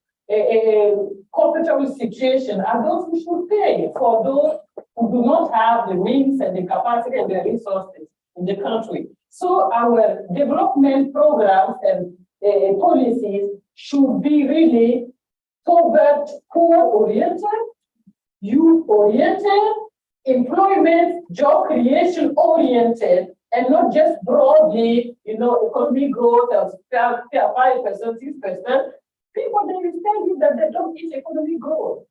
comfortable situation, are those who should pay for those who do not have the means and the capacity and the resources in the country. So our development programs and policies should be really toward poor-oriented, youth-oriented, employment, job creation-oriented, and not just broadly, economic growth of 5%, 6%. People, they will tell you that they don't eat economic growth.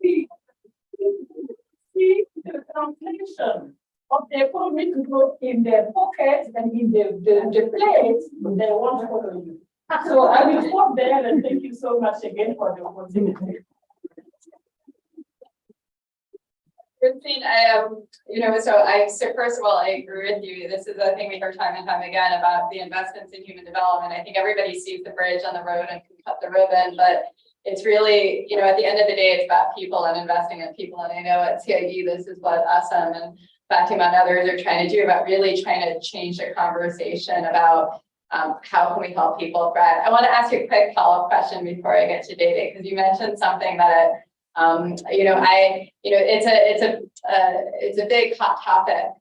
See the translation of the economic growth in their pockets and in the place they want to follow you. So I will stop there and thank you so much again for the opportunity. Christine, so first of all, I agree with you. This is a thing we hear time and time again about the investments in human development. I think everybody sees the bridge on the road and can cut the ribbon, but it's really, at the end of the day, it's about people and investing in people. And I know at CID, this is what Assam and Fatima and others are trying to do, about really trying to change the conversation about how can we help people thrive. I want to ask you a quick follow-up question before I get to David, because you mentioned something that it's a big hot topic,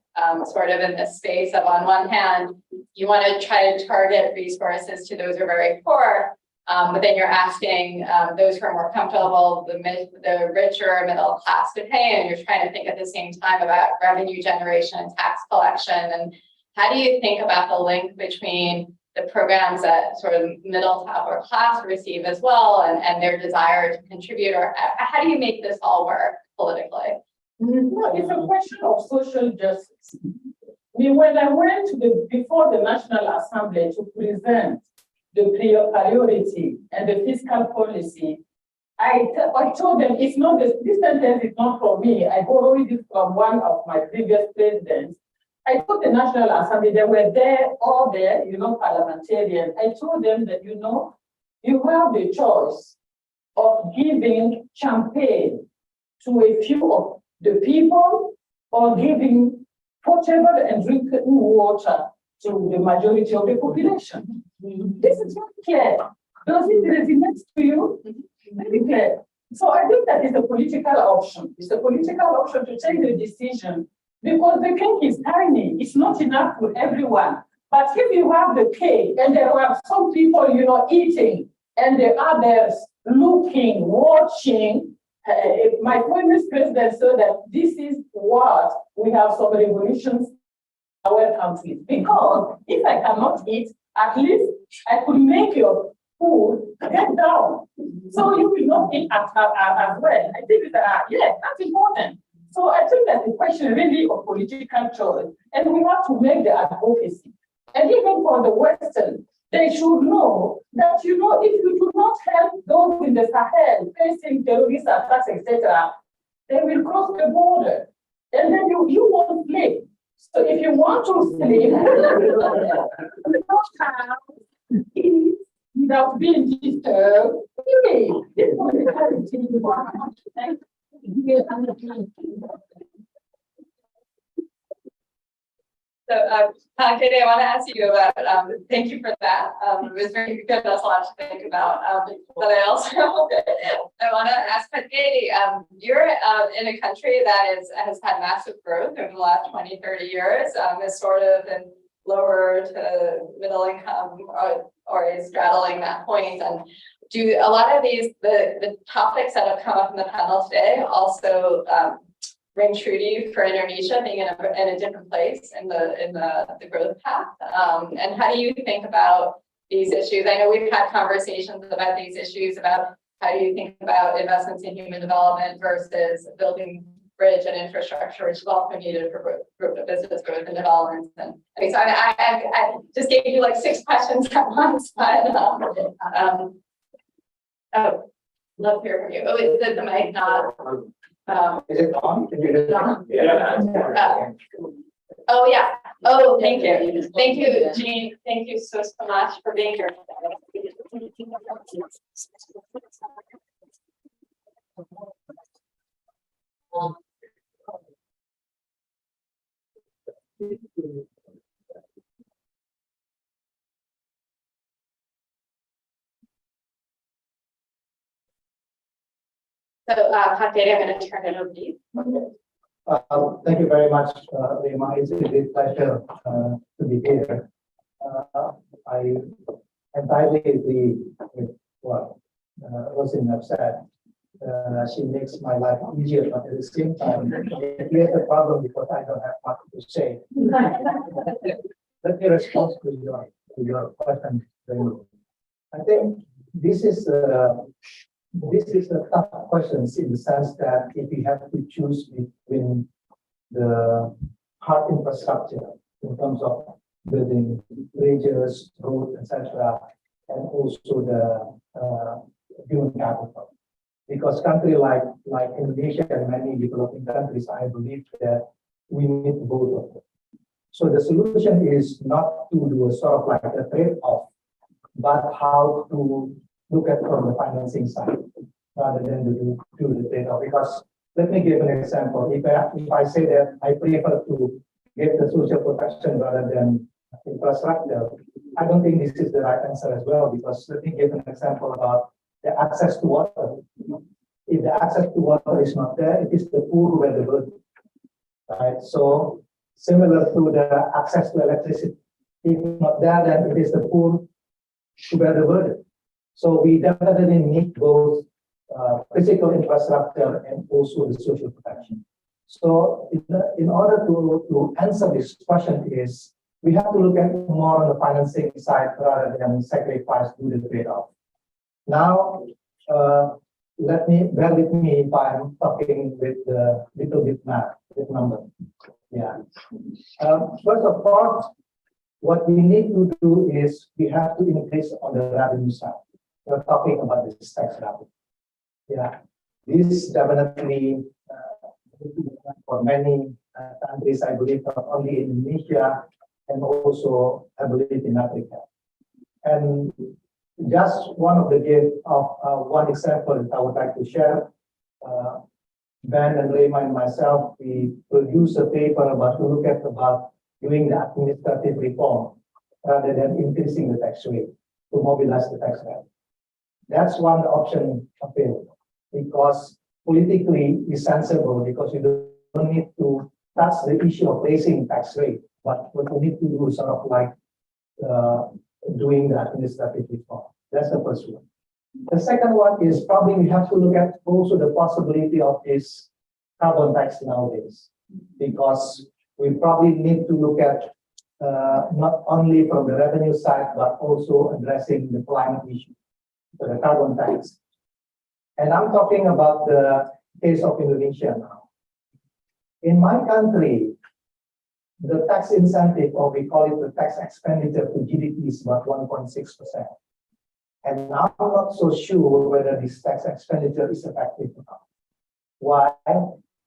sort of in this space of, on one hand, you want to try to target resources to those who are very poor, but then you're asking those who are more comfortable, the richer middle class to pay, and you're trying to think at the same time about revenue generation and tax collection. And how do you think about the link between the programs that sort of middle to upper class receive as well, and their desire to contribute, or how do you make this all work politically? No, it's a question of social justice. When I went before the National Assembly to present the priority and the fiscal policy, I told them it's not this sentence is not from me. I borrowed it from one of my previous presidents. I told the National Assembly, they were there, all there, parliamentarians. I told them that, you have the choice of giving champagne to a few of the people or giving potable and drinking water to the majority of the population. This is very clear. Does it resonate to you? Very clear. So I think that is a political option. It's a political option to take the decision because the cake is tiny. It's not enough for everyone. But if you have the cake and there are some people, eating and the others looking, watching, my previous president said that this is what we have some revolutions in our countries. Because if I cannot eat, at least I could make your food get down. So you will not eat as well. I think that, that's important. So I think that the question really of political choice, and we have to make the advocacy. And even for the Western, they should know that, if you do not help those in the Sahel facing terrorist attacks, etc., they will cross the border. And then you won't sleep. So if you want to sleep, eat without being disturbed, this So, Katie, I want to ask you about, thank you for that. It was very good, us a lot to think about. But I also, I want to ask Katie, you're in a country that has had massive growth over the last 20, 30 years, is sort of in lower to middle income or is straddling that point. And do a lot of these, the topics that have come up in the panel today also ring true to you for Indonesia being in a different place in the growth path? And how do you think about these issues? I know we've had conversations about these issues about how do you think about investments in human development versus building bridge and infrastructure, which is also needed for business growth and development. And I mean, so I just gave you like 6 questions at once, but love to hear from you. Oh, is the mic not? Is it on? Can you hear it? Yeah. Oh yeah. Oh, thank you. Thank you, Jean. Thank you so much for being here. So, Katie, I'm going to turn it over to you. Thank you very much, Rima. It's a great pleasure to be here. I entirely agree with what Rosin said. She makes my life easier, but at the same time, it creates a problem because I don't have much to say. Let me respond to your question. I think this is a tough question in the sense that if we have to choose between the hard infrastructure in terms of building bridges, roads, etc., and also the human capital. Because countries like Indonesia and many developing countries, I believe that we need both of them. So the solution is not to do a sort of like a trade-off, but how to look at from the financing side rather than to do the trade-off. Because let me give an example. If I say that I prefer to get the social protection rather than infrastructure, I don't think this is the right answer as well. Because let me give an example about the access to water. If the access to water is not there, it is the poor who bear the burden, right? So similar to the access to electricity, if it's not there, then it is the poor who bear the burden. So we definitely need both physical infrastructure and also the social protection. So in order to answer this question is, we have to look at more on the financing side rather than sacrifice do the trade-off. Now, bear with me if I'm talking with a little bit math, with number. Yeah. First of all, what we need to do is we have to increase on the revenue side. We're talking about this tax revenue. Yeah, this definitely for many countries, I believe, not only in Indonesia and also I believe in Africa. And just one of the one example that I would like to share. Ben and Rema and myself, we produced a paper about to look at about doing the administrative reform rather than increasing the tax rate to mobilize the tax rate. That's one option available because politically is sensible because you don't need to touch the issue of raising tax rate, but what we need to do is sort of like doing the administrative reform. That's the first one. The second one is probably we have to look at also the possibility of this carbon tax nowadays, because we probably need to look at not only from the revenue side, but also addressing the climate issue, so the carbon tax. And I'm talking about the case of Indonesia now. In my country, the tax incentive, or we call it the tax expenditure to GDP, is about 1.6%. And now I'm not so sure whether this tax expenditure is effective or not. Why?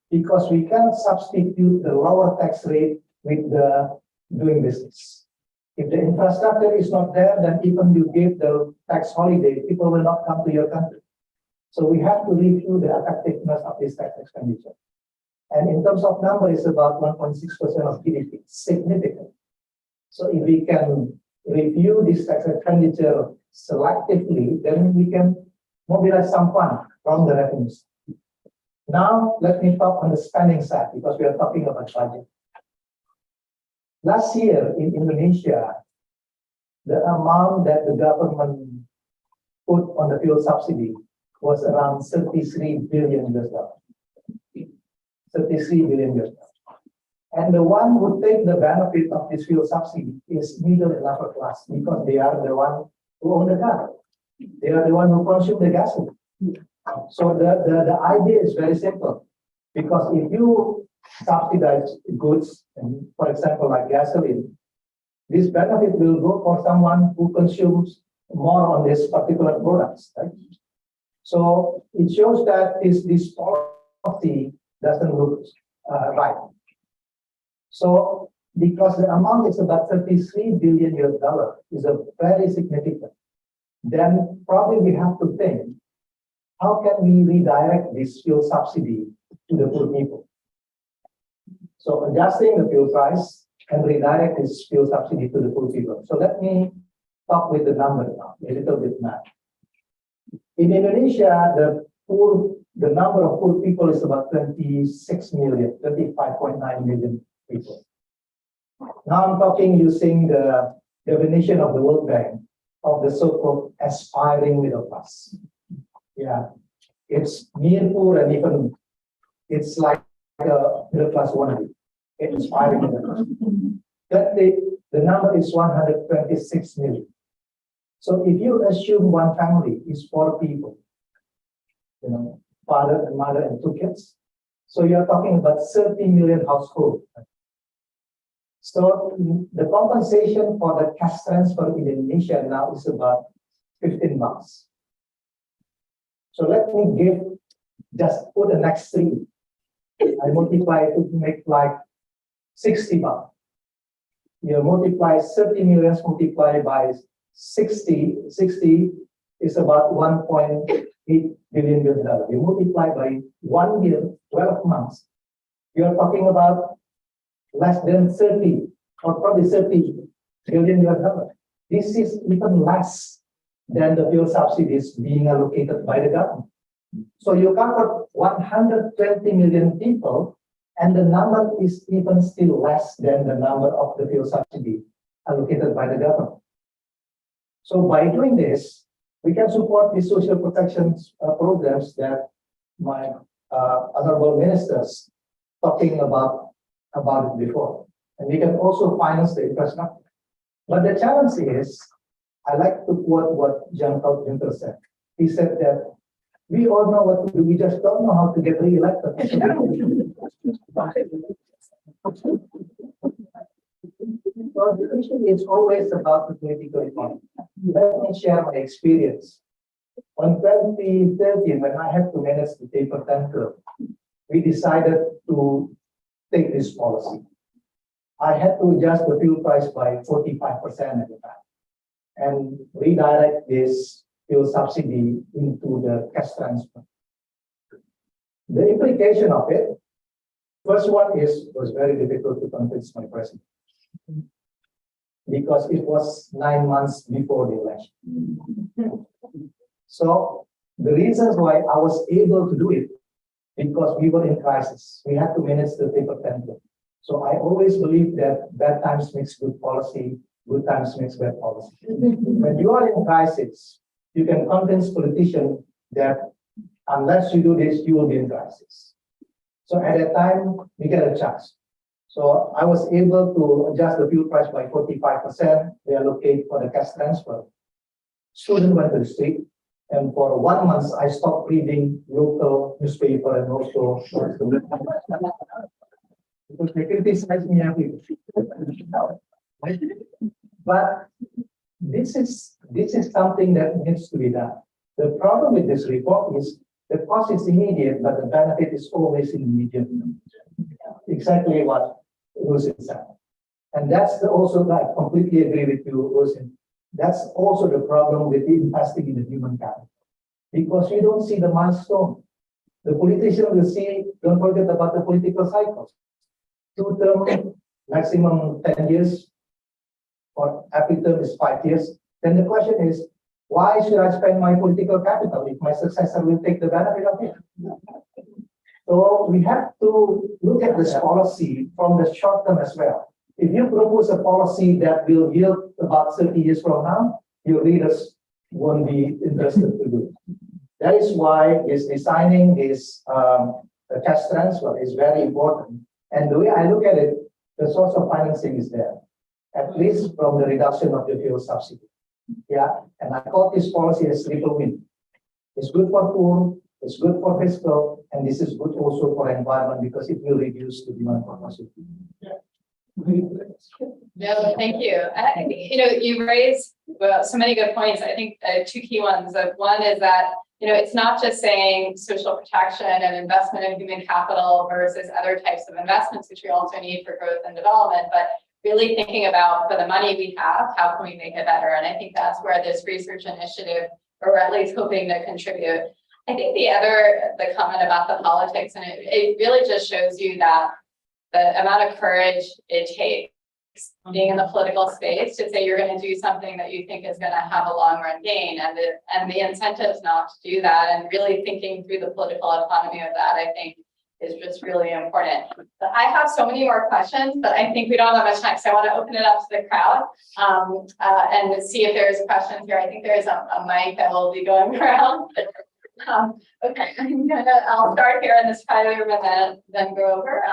Because we cannot substitute the lower tax rate with the doing business. If the infrastructure is not there, then even you give the tax holiday, people will not come to your country. So we have to review the effectiveness of this tax expenditure. And in terms of number, it's about 1.6% of GDP, significant. So if we can review this tax expenditure selectively, then we can mobilize some fund from the revenues. Now, let me talk on the spending side, because we are talking about budget. Last year in Indonesia, the amount that the government put on the fuel subsidy was around $33 billion. 33 billion US. And the one who take the benefit of this fuel subsidy is middle and upper class, because they are the one who own the car. They are the one who consume the gasoline. So the idea is very simple, because if you subsidize goods, and for example, like gasoline, this benefit will go for someone who consumes more on this particular products, right? So it shows that this policy doesn't look right. So because the amount is about $33 billion is a very significant, then probably we have to think, how can we redirect this fuel subsidy to the poor people? So adjusting the fuel price and redirect this fuel subsidy to the poor people. So let me talk with the number now, a little bit math. In Indonesia, the number of poor people is about 26 million, 35.9 million people. Now I'm talking using the definition of the World Bank of the so-called aspiring middle class. Yeah, it's near poor and even it's like middle class wannabe. It's aspiring middle class. The number is 126 million. So if you assume one family is 4 people, you know, father and mother and 2 kids, so you're talking about 30 million households. So the compensation for the cash transfer in Indonesia now is about 15 bucks. So let me just put the next 3. I multiply it to make like 60 bucks. You multiply 30 million multiplied by 60 is about 1.8 billion US dollars. You multiply by 1 year, 12 months, you're talking about less than 30 or probably 30 billion US dollars. This is even less than the fuel subsidies being allocated by the government. So you cover 120 million people, and the number is even still less than the number of the fuel subsidy allocated by the government. So by doing this, we can support the social protection programs that my honorable ministers talking about it before. And we can also finance the infrastructure. But the challenge is, I like to quote what Jean-Claude Juncker said. He said that we all know what to do, we just don't know how to get re-elected. Actually, it's always about the political economy. Let me share my experience. On 2013, when I had to manage the paper tanker, we decided to take this policy. I had to adjust the fuel price by 45% at the time and redirect this fuel subsidy into the cash transfer. The implication of it, first one was very difficult to convince my president because it was 9 months before the election. So the reasons why I was able to do it, because we were in crisis. We had to manage the paper tender. So I always believe that bad times makes good policy, good times makes bad policy. When you are in crisis, you can convince politicians that unless you do this, you will be in crisis. So at that time, we get a chance. So I was able to adjust the fuel price by 45%, reallocate for the cash transfer. Students went to the street, and for 1 month, I stopped reading local newspaper and also because they criticize me every day. But this is something that needs to be done. The problem with this report is the cost is immediate, but the benefit is always in the medium term. Exactly what Rosin said. And that's also, I completely agree with you, Rosin. That's also the problem with investing in the human capital. Because you don't see the milestone. The politician will see, don't forget about the political cycles. 2 term, maximum 10 years, or every term is 5 years. Then the question is, why should I spend my political capital if my successor will take the benefit of it? So we have to look at this policy from the short term as well. If you propose a policy that will yield about 30 years from now, your readers won't be interested to do it. That is why designing this cash transfer is very important. And the way I look at it, the source of financing is there, at least from the reduction of the fuel subsidy. Yeah, and I call this policy as triple win. It's good for poor, it's good for fiscal, and this is good also for environment because it will reduce the demand for fossil fuel. No, thank you. And I think, you raised so many good points. I think 2 key ones. One is that, it's not just saying social protection and investment in human capital versus other types of investments, which we also need for growth and development, but really thinking about for the money we have, how can we make it better? And I think that's where this research initiative, or at least hoping to contribute. I think the comment about the politics, and it really just shows you that the amount of courage it takes being in the political space to say you're going to do something that you think is going to have a long run gain, and the incentives not to do that, and really thinking through the political autonomy of that, I think is just really important. But I have so many more questions, but I think we don't have much time, so I want to open it up to the crowd and see if there's questions here. I think there's a mic that will be going around. Okay, I'll start here in this private room and then go over.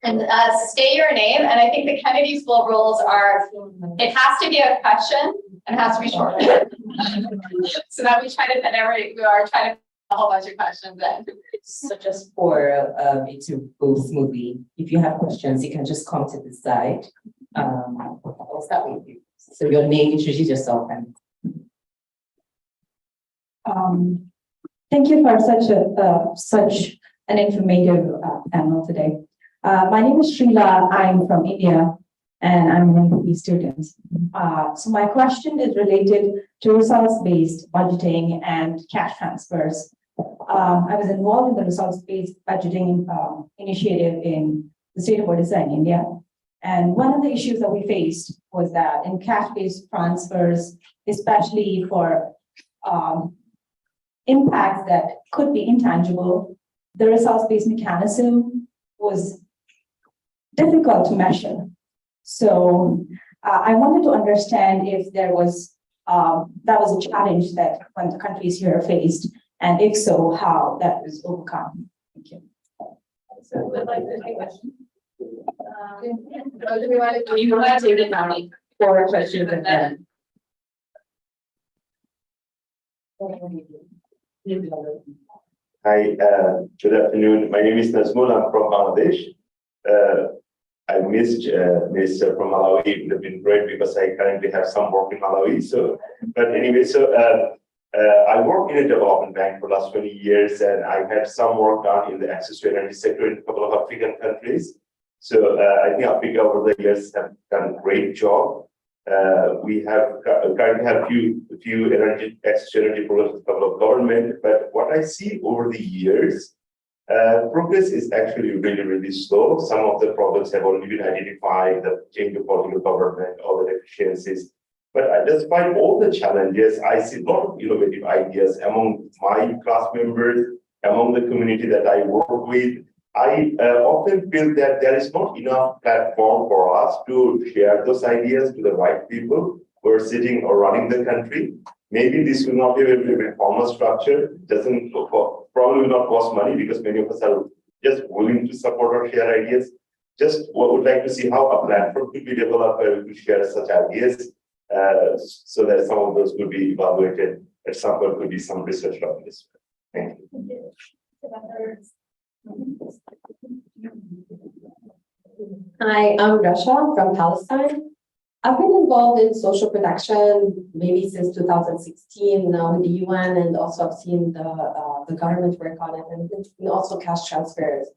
And state your name, and I think the Kennedy School rules are, it has to be a question and it has to be short. So that we try to fit we are trying to fit a whole bunch of questions in. So just for it to go smoothly, if you have questions, you can just come to the side. I'll start with you. So your name, introduce yourself, and thank you for such an informative panel today. My name is Srila. I'm from India, and I'm an MPP student. So my question is related to results-based budgeting and cash transfers. I was involved in the results-based budgeting initiative in the state of Odisha in India. And one of the issues that we faced was that in cash-based transfers, especially for impacts that could be intangible, the results-based mechanism was difficult to measure. So I wanted to understand if that was a challenge that when the countries here faced, and if so, how that was overcome. Thank you. So would like to take questions. Do we want to? You want to take it now? 4 questions and then. Hi, good afternoon. My name is Nazmul. I'm from Bangladesh. I missed Minister from Malawi. It would have been great because I currently have some work in Malawi. So, but anyway, I worked in a development bank for the last 20 years, and I had some work done in the access to energy sector in a couple of African countries. So I think Africa over the years have done a great job. We have currently have few access to energy programs with a couple of government, but what I see over the years, progress is actually really slow. Some of the problems have already been identified, the change of political government, all the deficiencies. But despite all the challenges, I see a lot of innovative ideas among my class members, among the community that I work with. I often feel that there is not enough platform for us to share those ideas to the right people who are sitting or running the country. Maybe this will not be a very formal structure. It doesn't probably will not cost money because many of us are just willing to support or share ideas. Just would like to see how a platform could be developed where we could share such ideas, so that some of those could be evaluated. At some point, could be some research on this. Thank you. Hi, I'm Rasha from Palestine. I've been involved in social protection maybe since 2016 now with the UN, and also I've seen the government work on it, and also cash transfers.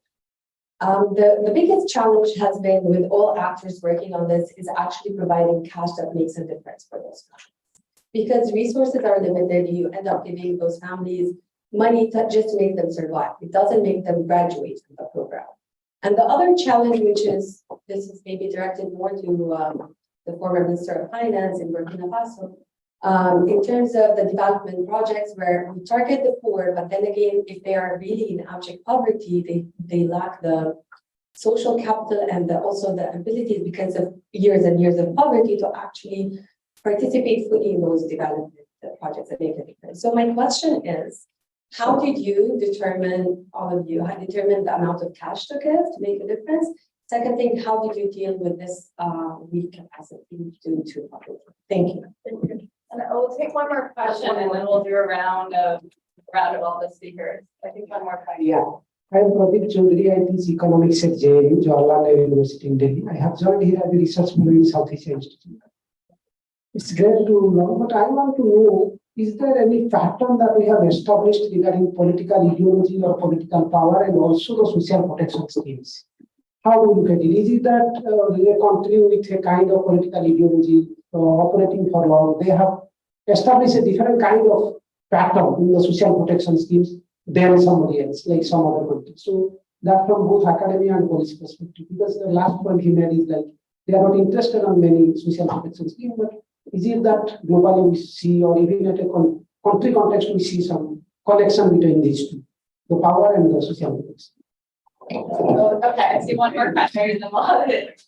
The biggest challenge has been with all actors working on this is actually providing cash that makes a difference for those families. Because resources are limited, you end up giving those families money just to make them survive. It doesn't make them graduate from the program. And the other challenge, which is, this is maybe directed more to the former Minister of Finance in Burkina Faso, in terms of the development projects where we target the poor, but then again, if they are really in abject poverty, they lack the social capital and also the abilities because of years and years of poverty to actually participate fully in those development projects that make a difference. So my question is, how did you determine, all of you, how determine the amount of cash to give to make a difference? Second thing, how did you deal with this weak capacity due to poverty? Thank you. And we'll take one more question and then we'll do a round of all the speakers. I think one more question. Yeah, I'm Pradeep Chaudhary. I teach economics at JNU, Jawaharlal Nehru University in Delhi. I have joined here as a research fellow in South Asia Institute. It's great to learn, but I want to know, is there any pattern that we have established regarding political ideology or political power and also the social protection schemes? How do you look at it? Is it that they continue with a kind of political ideology operating for long? They have established a different kind of pattern in the social protection schemes than somebody else, like some other countries. So that from both academia and policy perspective, because the last point he made is like they are not interested on many social protection schemes, but is it that globally we see, or even at a country context, we see some connection between these two, the power and the social protection? Okay, I see one more question and then we'll have it.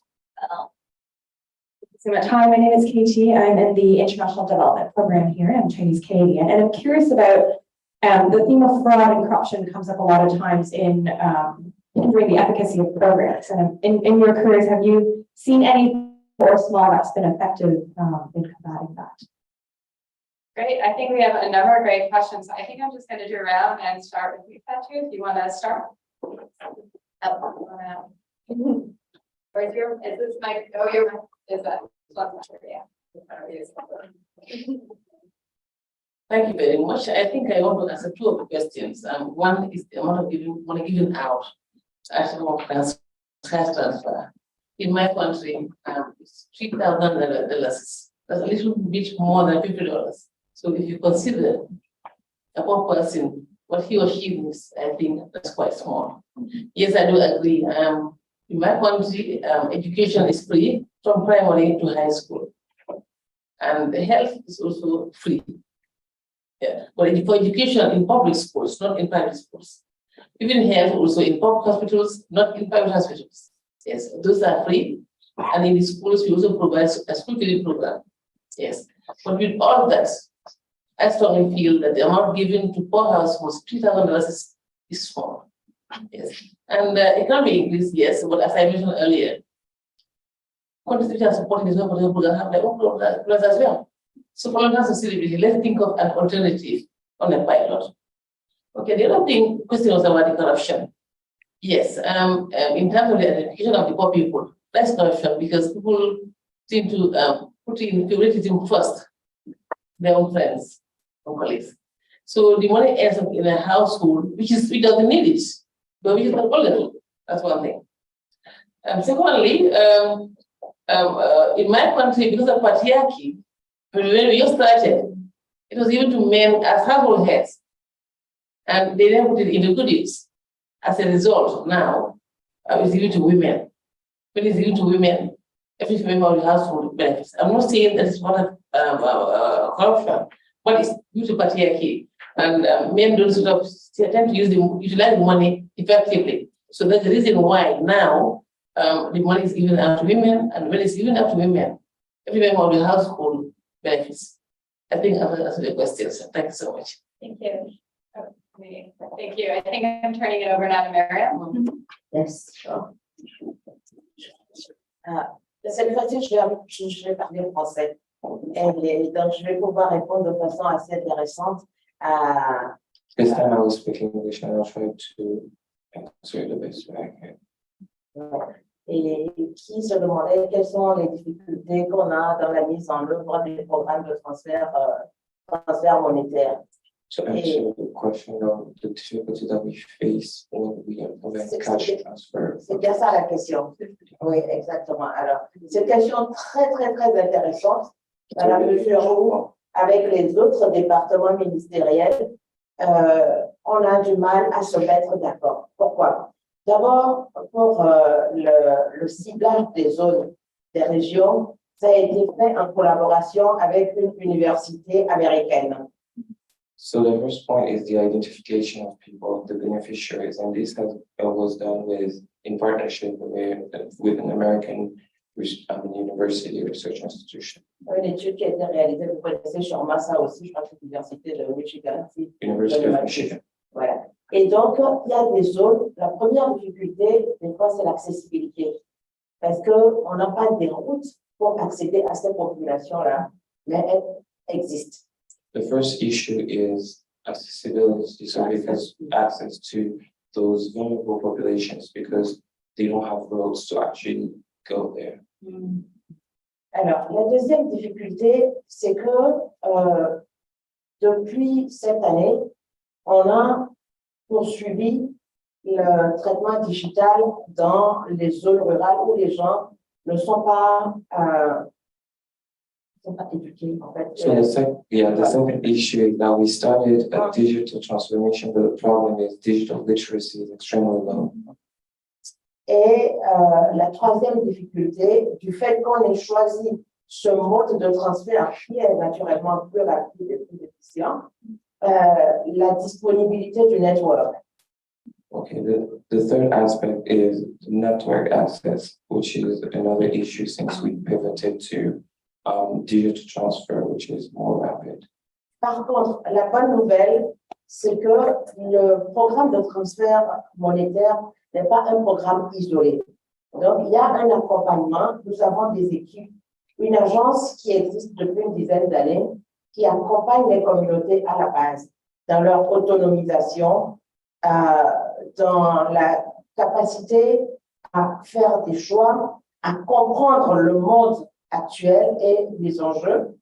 So much. Hi, my name is Katie. I'm in the International Development Program here. I'm Chinese Canadian, and I'm curious about the theme of fraud and corruption comes up a lot of times in hindering the efficacy of programs. And in your careers, have you seen any or small that's been effective in combating that? Great. I think we have a number of great questions. I think I'm just going to do a round and start with you, Patrick, if you want to start. Where's your, is this my, oh, your, is that, yeah. Thank you very much. I think I want to answer two of the questions. One is the amount of money given out as a cash transfer. In my country, it's $3,000. That's a little bit more than $50. So if you consider a poor person, what he or she needs, I think that's quite small. Yes, I do agree. In my country, education is free from primary to high school. And the health is also free. Yeah. But for education in public schools, not in private schools. Even health also in public hospitals, not in private hospitals. Yes, those are free. And in the schools, we also provide a school feeding program. Yes. But with all that, I strongly feel that the amount given to poor households, $3,000 is small. Yes. And economic increase, yes, but as I mentioned earlier, countries which are supporting this program have their own programs as well. So for necessarily, let's think of an alternative on a pilot. Okay, the other thing, question was about the corruption. Yes, in terms of the identification of the poor people, That's corruption because people seem to put in favoritism first, their own friends or colleagues. So the money ends up in a household which doesn't need it, but which is not vulnerable. That's one thing. Secondly, in my country, because of patriarchy, when we just started, it was given to men as household heads, and they then put it into good use. As a result, now it's given to women. When it's given to women, every member of the household benefits. I'm not saying that it's not corruption, but it's due to patriarchy, and men don't sort of tend to utilize the money effectively. So that's the reason why now the money is given out to women, and when it's given out to women, every member of the household benefits. I think I've answered the questions. Thank you so much. Thank you. Thank you. I think I'm turning it over now to Miriam. Yes. Cette fois-ci, je vais parler français. Et donc, je vais pouvoir répondre de façon assez intéressante à. This time I will speak English and I'll try to answer the best way I can. Et qui se demandait quelles sont les difficultés qu'on a dans la mise en œuvre des programmes de transfert monétaire. To answer the question of the difficulty that we face when we implement cash transfer. C'est bien ça la question. Oui, exactement. Alors, c'est une question très, très, très intéressante dans la mesure où, avec les autres départements ministériels, on a du mal à se mettre d'accord. Pourquoi? D'abord, pour le ciblage des zones, des régions, ça a été fait en collaboration avec une université américaine. So the first point is the identification of people, the beneficiaries, and this was done in partnership with an American university research institution. Une étude qui a été réalisée, vous connaissez sûrement ça aussi, je crois que c'est l'université de Michigan. University of Michigan. Voilà. Et donc, il y a des zones, la première difficulté, des fois, c'est l'accessibilité. Parce qu'on n'a pas des routes pour accéder à ces populations-là, mais elles existent. The first issue is accessibility, so because access to those vulnerable populations, because they don't have roads to actually go there. Alors, la deuxième difficulté, c'est que depuis cette année, on a poursuivi le traitement digital dans les zones rurales où les gens ne sont pas éduqués, en fait. So the second issue is that we started a digital transformation, but the problem is digital literacy is extremely low. Et la troisième difficulté, du fait qu'on ait choisi ce mode de transfert qui est naturellement plus rapide et plus efficient, la disponibilité du network. Okay, the third aspect is network access, which is another issue since we pivoted to digital transfer, which is more rapid. Par contre, la bonne nouvelle, c'est que le programme de transfert monétaire n'est pas un programme isolé. Donc, il y a un accompagnement. Nous avons des équipes, une agence qui existe depuis une dizaine d'années, qui accompagne les communautés à la base, dans leur autonomisation, dans la capacité à faire des choix, à comprendre le monde actuel et les enjeux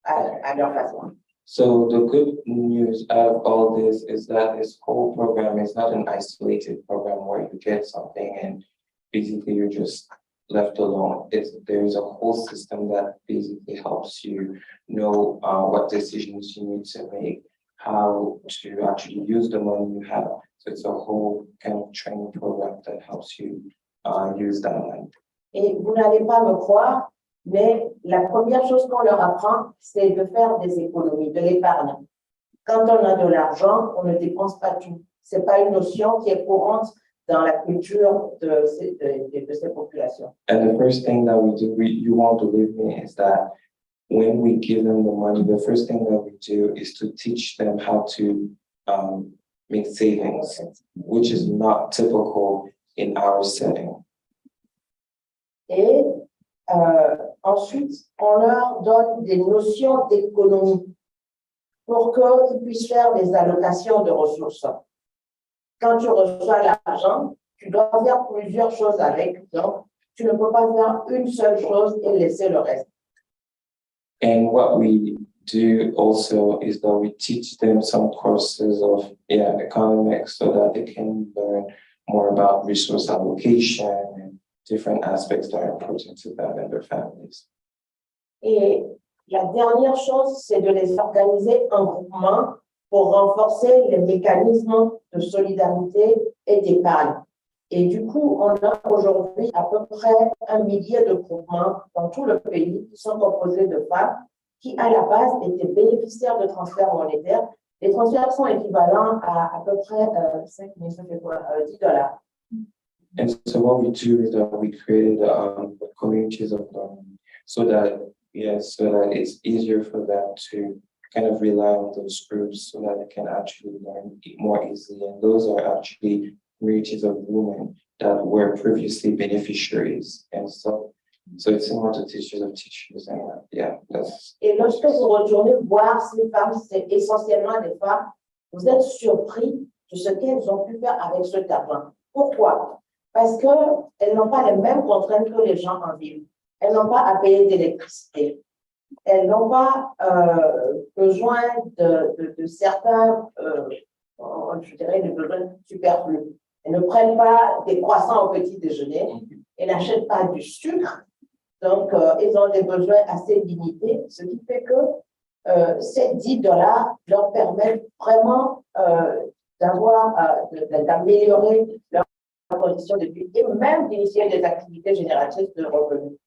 à leur façon. So the good news out of all this is that this whole program is not an isolated program where you get something and basically you're just left alone. There's a whole system that basically helps you know what decisions you need to make, how to actually use the money you have. So it's a whole kind of training program that helps you use that money. Et vous n'allez pas me croire, mais la première chose qu'on leur apprend, c'est de faire des économies, de l'épargne. Quand on a de l'argent, on ne dépense pas tout. Ce n'est pas une notion qui est courante dans la culture de ces populations. And the first thing that we do, you won't believe me, is that when we give them the money, the first thing that we do is to teach them how to make savings, which is not typical in our setting. Et ensuite, on leur donne des notions d'économie pour qu'ils puissent faire des allocations de ressources. Quand tu reçois l'argent, tu dois faire plusieurs choses avec. Donc, tu ne peux pas faire une seule chose et laisser le reste. And what we do also is that we teach them some courses of economics so that they can learn more about resource allocation and different aspects that are important to them and their families. Et la dernière chose, c'est de les organiser en groupement pour renforcer les mécanismes de solidarité et d'épargne. Et du coup, on a aujourd'hui à peu près 1 millier de groupements dans tout le pays qui sont composés de femmes qui, à la base, étaient bénéficiaires de transferts monétaires. Les transferts sont équivalents à peu près 5 000, ça fait quoi, $10. And so what we do is that we created communities of learning so that it's easier for them to kind of rely on those groups so that they can actually learn more easily. And those are actually communities of women that were previously beneficiaries. And so it's similar to teachers of teachers. And that's. Et lorsque vous retournez voir ces femmes, c'est essentiellement des femmes, vous êtes surpris de ce qu'elles ont pu faire avec cet argent. Pourquoi? Parce qu'elles n'ont pas les mêmes contraintes que les gens en ville. Elles n'ont pas à payer d'électricité. Elles n'ont pas besoin de certains, je dirais, des besoins superflus. Elles ne prennent pas des croissants au petit déjeuner. Elles n'achètent pas du sucre. Donc, ils ont des besoins assez limités, ce qui fait que ces $10 leur permettent vraiment d'améliorer leur conditions de vie et même d'initier des activités génératrices de revenus.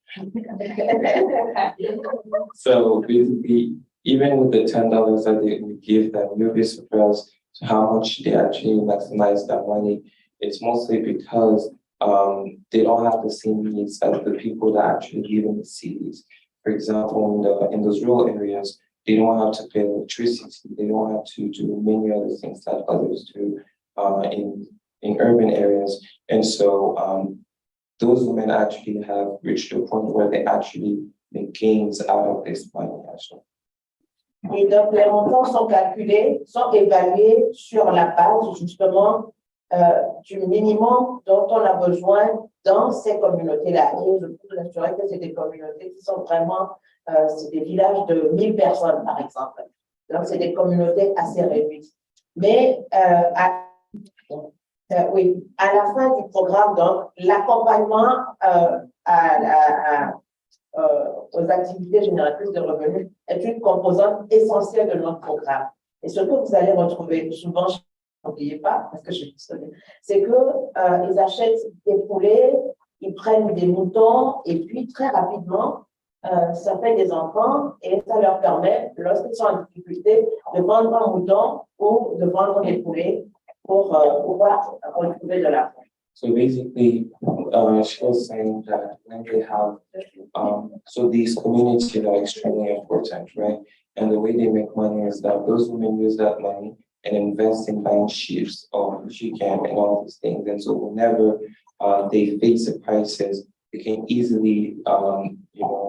So basically, even with the $10 that we give them, you'll be surprised to how much they actually maximize that money. It's mostly because they don't have the same needs as the people that actually live in the cities. For example, in those rural areas, they don't have to pay electricity. They don't have to do many other things that others do in urban areas. And so those women actually have reached a point where they actually make gains out of this money actually. Et donc, les montants sont calculés, sont évalués sur la base justement du minimum dont on a besoin dans ces communautés-là. Et je peux vous assurer que c'est des communautés qui sont vraiment, c'est des villages de 1000 personnes par exemple. Donc, c'est des communautés assez réduites. Mais oui, à la fin du programme, donc, l'accompagnement aux activités génératrices de revenus est une composante essentielle de notre programme. Et ce que vous allez retrouver souvent, n'oubliez pas, parce que je suis désolée, c'est qu'ils achètent des poulets, ils prennent des moutons, et puis très rapidement, ça fait des enfants, et ça leur permet, lorsqu'ils sont en difficulté, de vendre un mouton ou de vendre des poulets pour pouvoir retrouver de l'argent. So basically, she was saying that when they have, so these communities are extremely important, right? And the way they make money is that those women use that money and invest in buying sheep or chicken and all these things. And so whenever they face the prices, they can easily,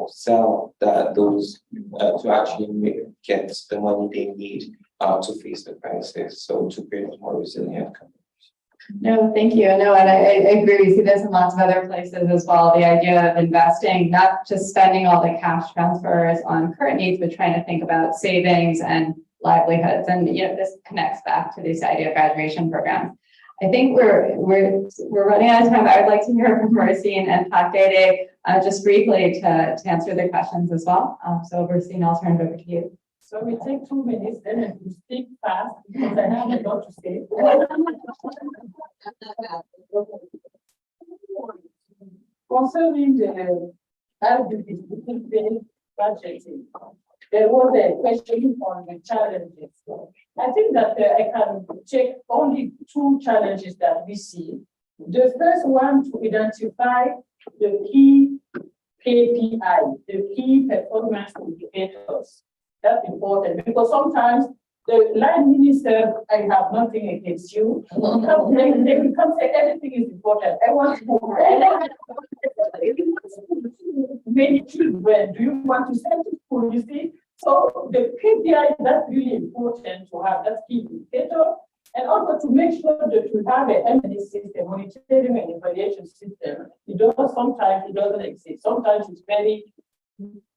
sell those to actually get the money they need to face the prices. So to create a more resilient company. No, thank you. No, and I agree. We see this in lots of other places as well. The idea of investing, not just spending all the cash transfers on current needs, but trying to think about savings and livelihoods. And this connects back to this idea of graduation programs. I think we're running out of time. I would like to hear from Marcin and Pakdede just briefly to answer the questions as well. So Marcin, I'll turn it over to you. So we take 2 minutes, then we speak fast because I have a lot to say. Concerning the budgeting, there was a question on the challenges. I think that I can check only 2 challenges that we see. The first one, to identify the key KPI, the key performance indicators. That's important because sometimes the line minister, I have nothing against you. They become say everything is important. I want to many children. Do you want to send to school? You see, so the KPI that's really important to have that key indicator, and also to make sure that you have an M&E system, monitoring and evaluation system, It does, sometimes it doesn't exist. Sometimes it's very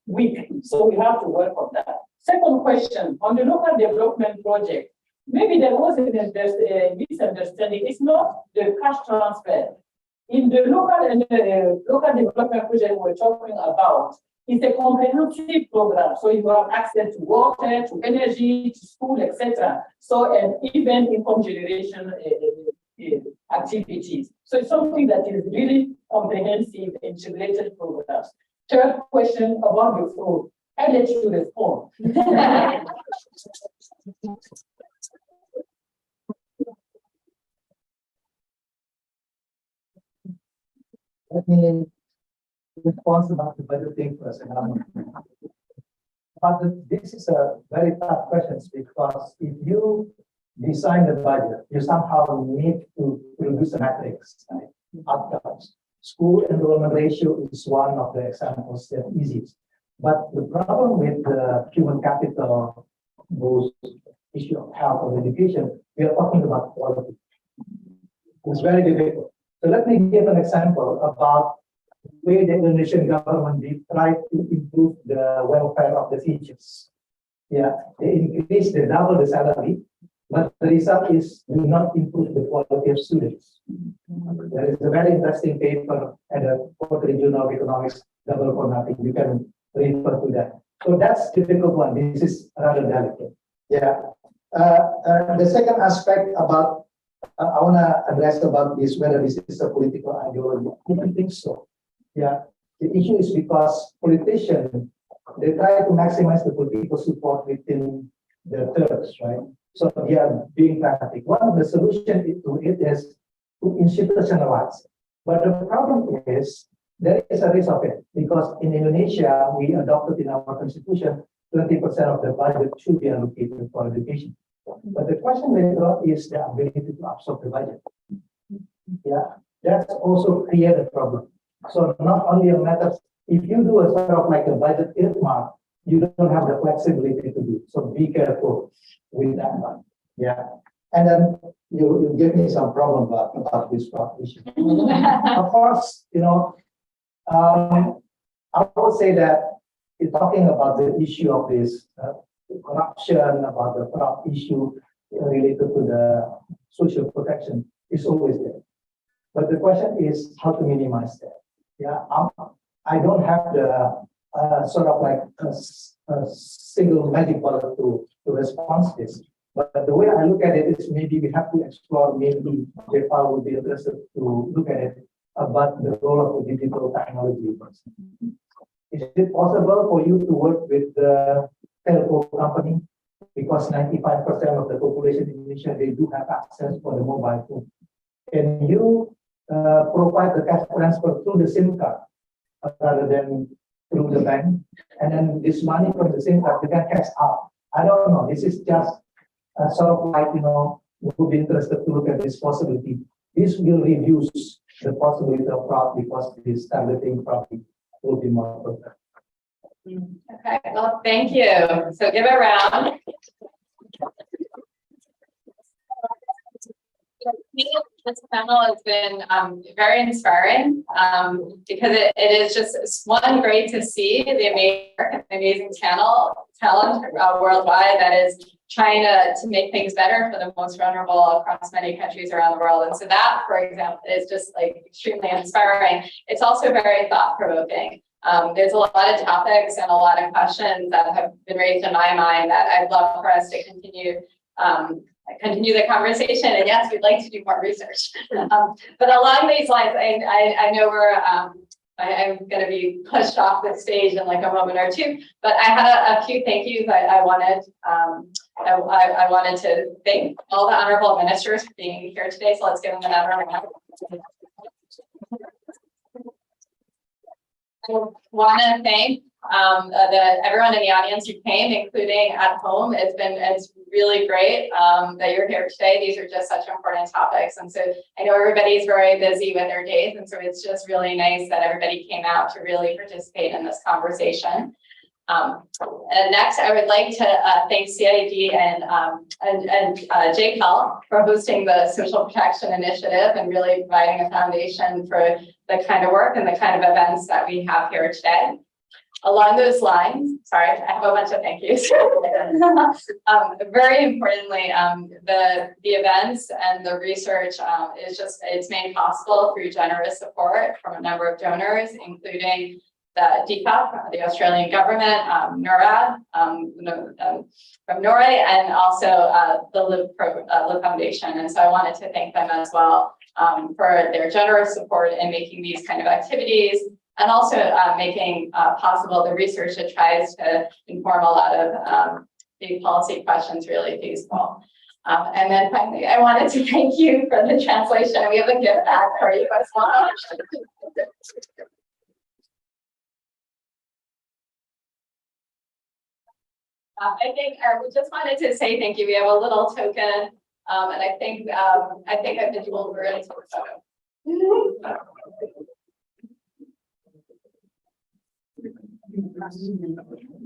weak. So we have to work on that. Second question, on the local development project, maybe there was a misunderstanding. It's not the cash transfer. In the local development project we're talking about, it's a comprehensive program. So you have access to water, to energy, to school, etc. So, and even income generation activities. So it's something that is really comprehensive, integrated programs. Third question about the food. I let you respond. Let me respond about the budgeting first. But this is a very tough question because if you design the budget, you somehow need to produce a matrix, right? Outcomes. School enrollment ratio is one of the examples that is easy. But the problem with the human capital, those issue of health or education, we are talking about quality. It's very difficult. So let me give an example about the way the Indonesian government did try to improve the welfare of the teachers. Yeah, they double the salary, but the result is do not improve the quality of students. There is a very interesting paper at the Quarterly Journal of Economics, Double for Nothing. You can refer to that. So that's a difficult one. This is rather delicate. Yeah. The second aspect about I want to address about this, whether this is a political ideology. I don't think so. Yeah. The issue is because politicians, they try to maximize the political support within the terms, right? So they are being pragmatic. One of the solutions to it is to institutionalize. But the problem is there is a risk of it because in Indonesia, we adopted in our constitution 20% of the budget should be allocated for education. But the question later on is the ability to absorb the budget. Yeah, that's also create a problem. So not only a matter, if you do a sort of like a budget earmark, you don't have the flexibility to do. So be careful with that one. Yeah. And then you give me some problem about this issue. Of course, I would say that you're talking about the issue of this corruption, about the fraud issue related to the social protection is always there. But the question is how to minimize that. Yeah, I don't have the sort of like a single magic bullet to respond to this. But the way I look at it is maybe we have to explore, maybe JPAL would be interested to look at it about the role of the digital technology. Is it possible for you to work with the telco company? Because 95% of the population in Indonesia, they do have access for the mobile phone. Can you provide the cash transfer through the SIM card rather than through the bank? And then this money from the SIM card, you can cash out. I don't know. This is just sort of like, would be interested to look at this possibility. This will reduce the possibility of fraud because this targeting probably will be more perfect. Okay, well, thank you. So give a round. This panel has been very inspiring because it is just one great to see the amazing talent worldwide that is trying to make things better for the most vulnerable across many countries around the world. And so that, for example, is just like extremely inspiring. It's also very thought-provoking. There's a lot of topics and a lot of questions that have been raised in my mind that I'd love for us to continue the conversation. And yes, we'd like to do more research. But along these lines, I know I'm going to be pushed off the stage in like a moment or two, but I had a few thank yous I wanted. I wanted to thank all the honorable ministers for being here today. So let's give them another round. I want to thank everyone in the audience who came, including at home. It's really great that you're here today. These are just such important topics. And so I know everybody's very busy with their days. And so it's just really nice that everybody came out to really participate in this conversation. And next, I would like to thank CID and JCAL for hosting the Social Protection Initiative and really providing a foundation for the kind of work and the kind of events that we have here today. Along those lines, sorry, I have a bunch of thank yous. Very importantly, the events and the research it's made possible through generous support from a number of donors, including the DFAP, the Australian government, NURAD from Norway, and also the Live Foundation. And so I wanted to thank them as well for their generous support in making these kind of activities, and also making possible the research that tries to inform a lot of the policy questions really feasible. And then finally, I wanted to thank you for the translation. We have a gift back for you as well. I think we just wanted to say thank you. We have a little token, and I think I've been told we're going to take a photo.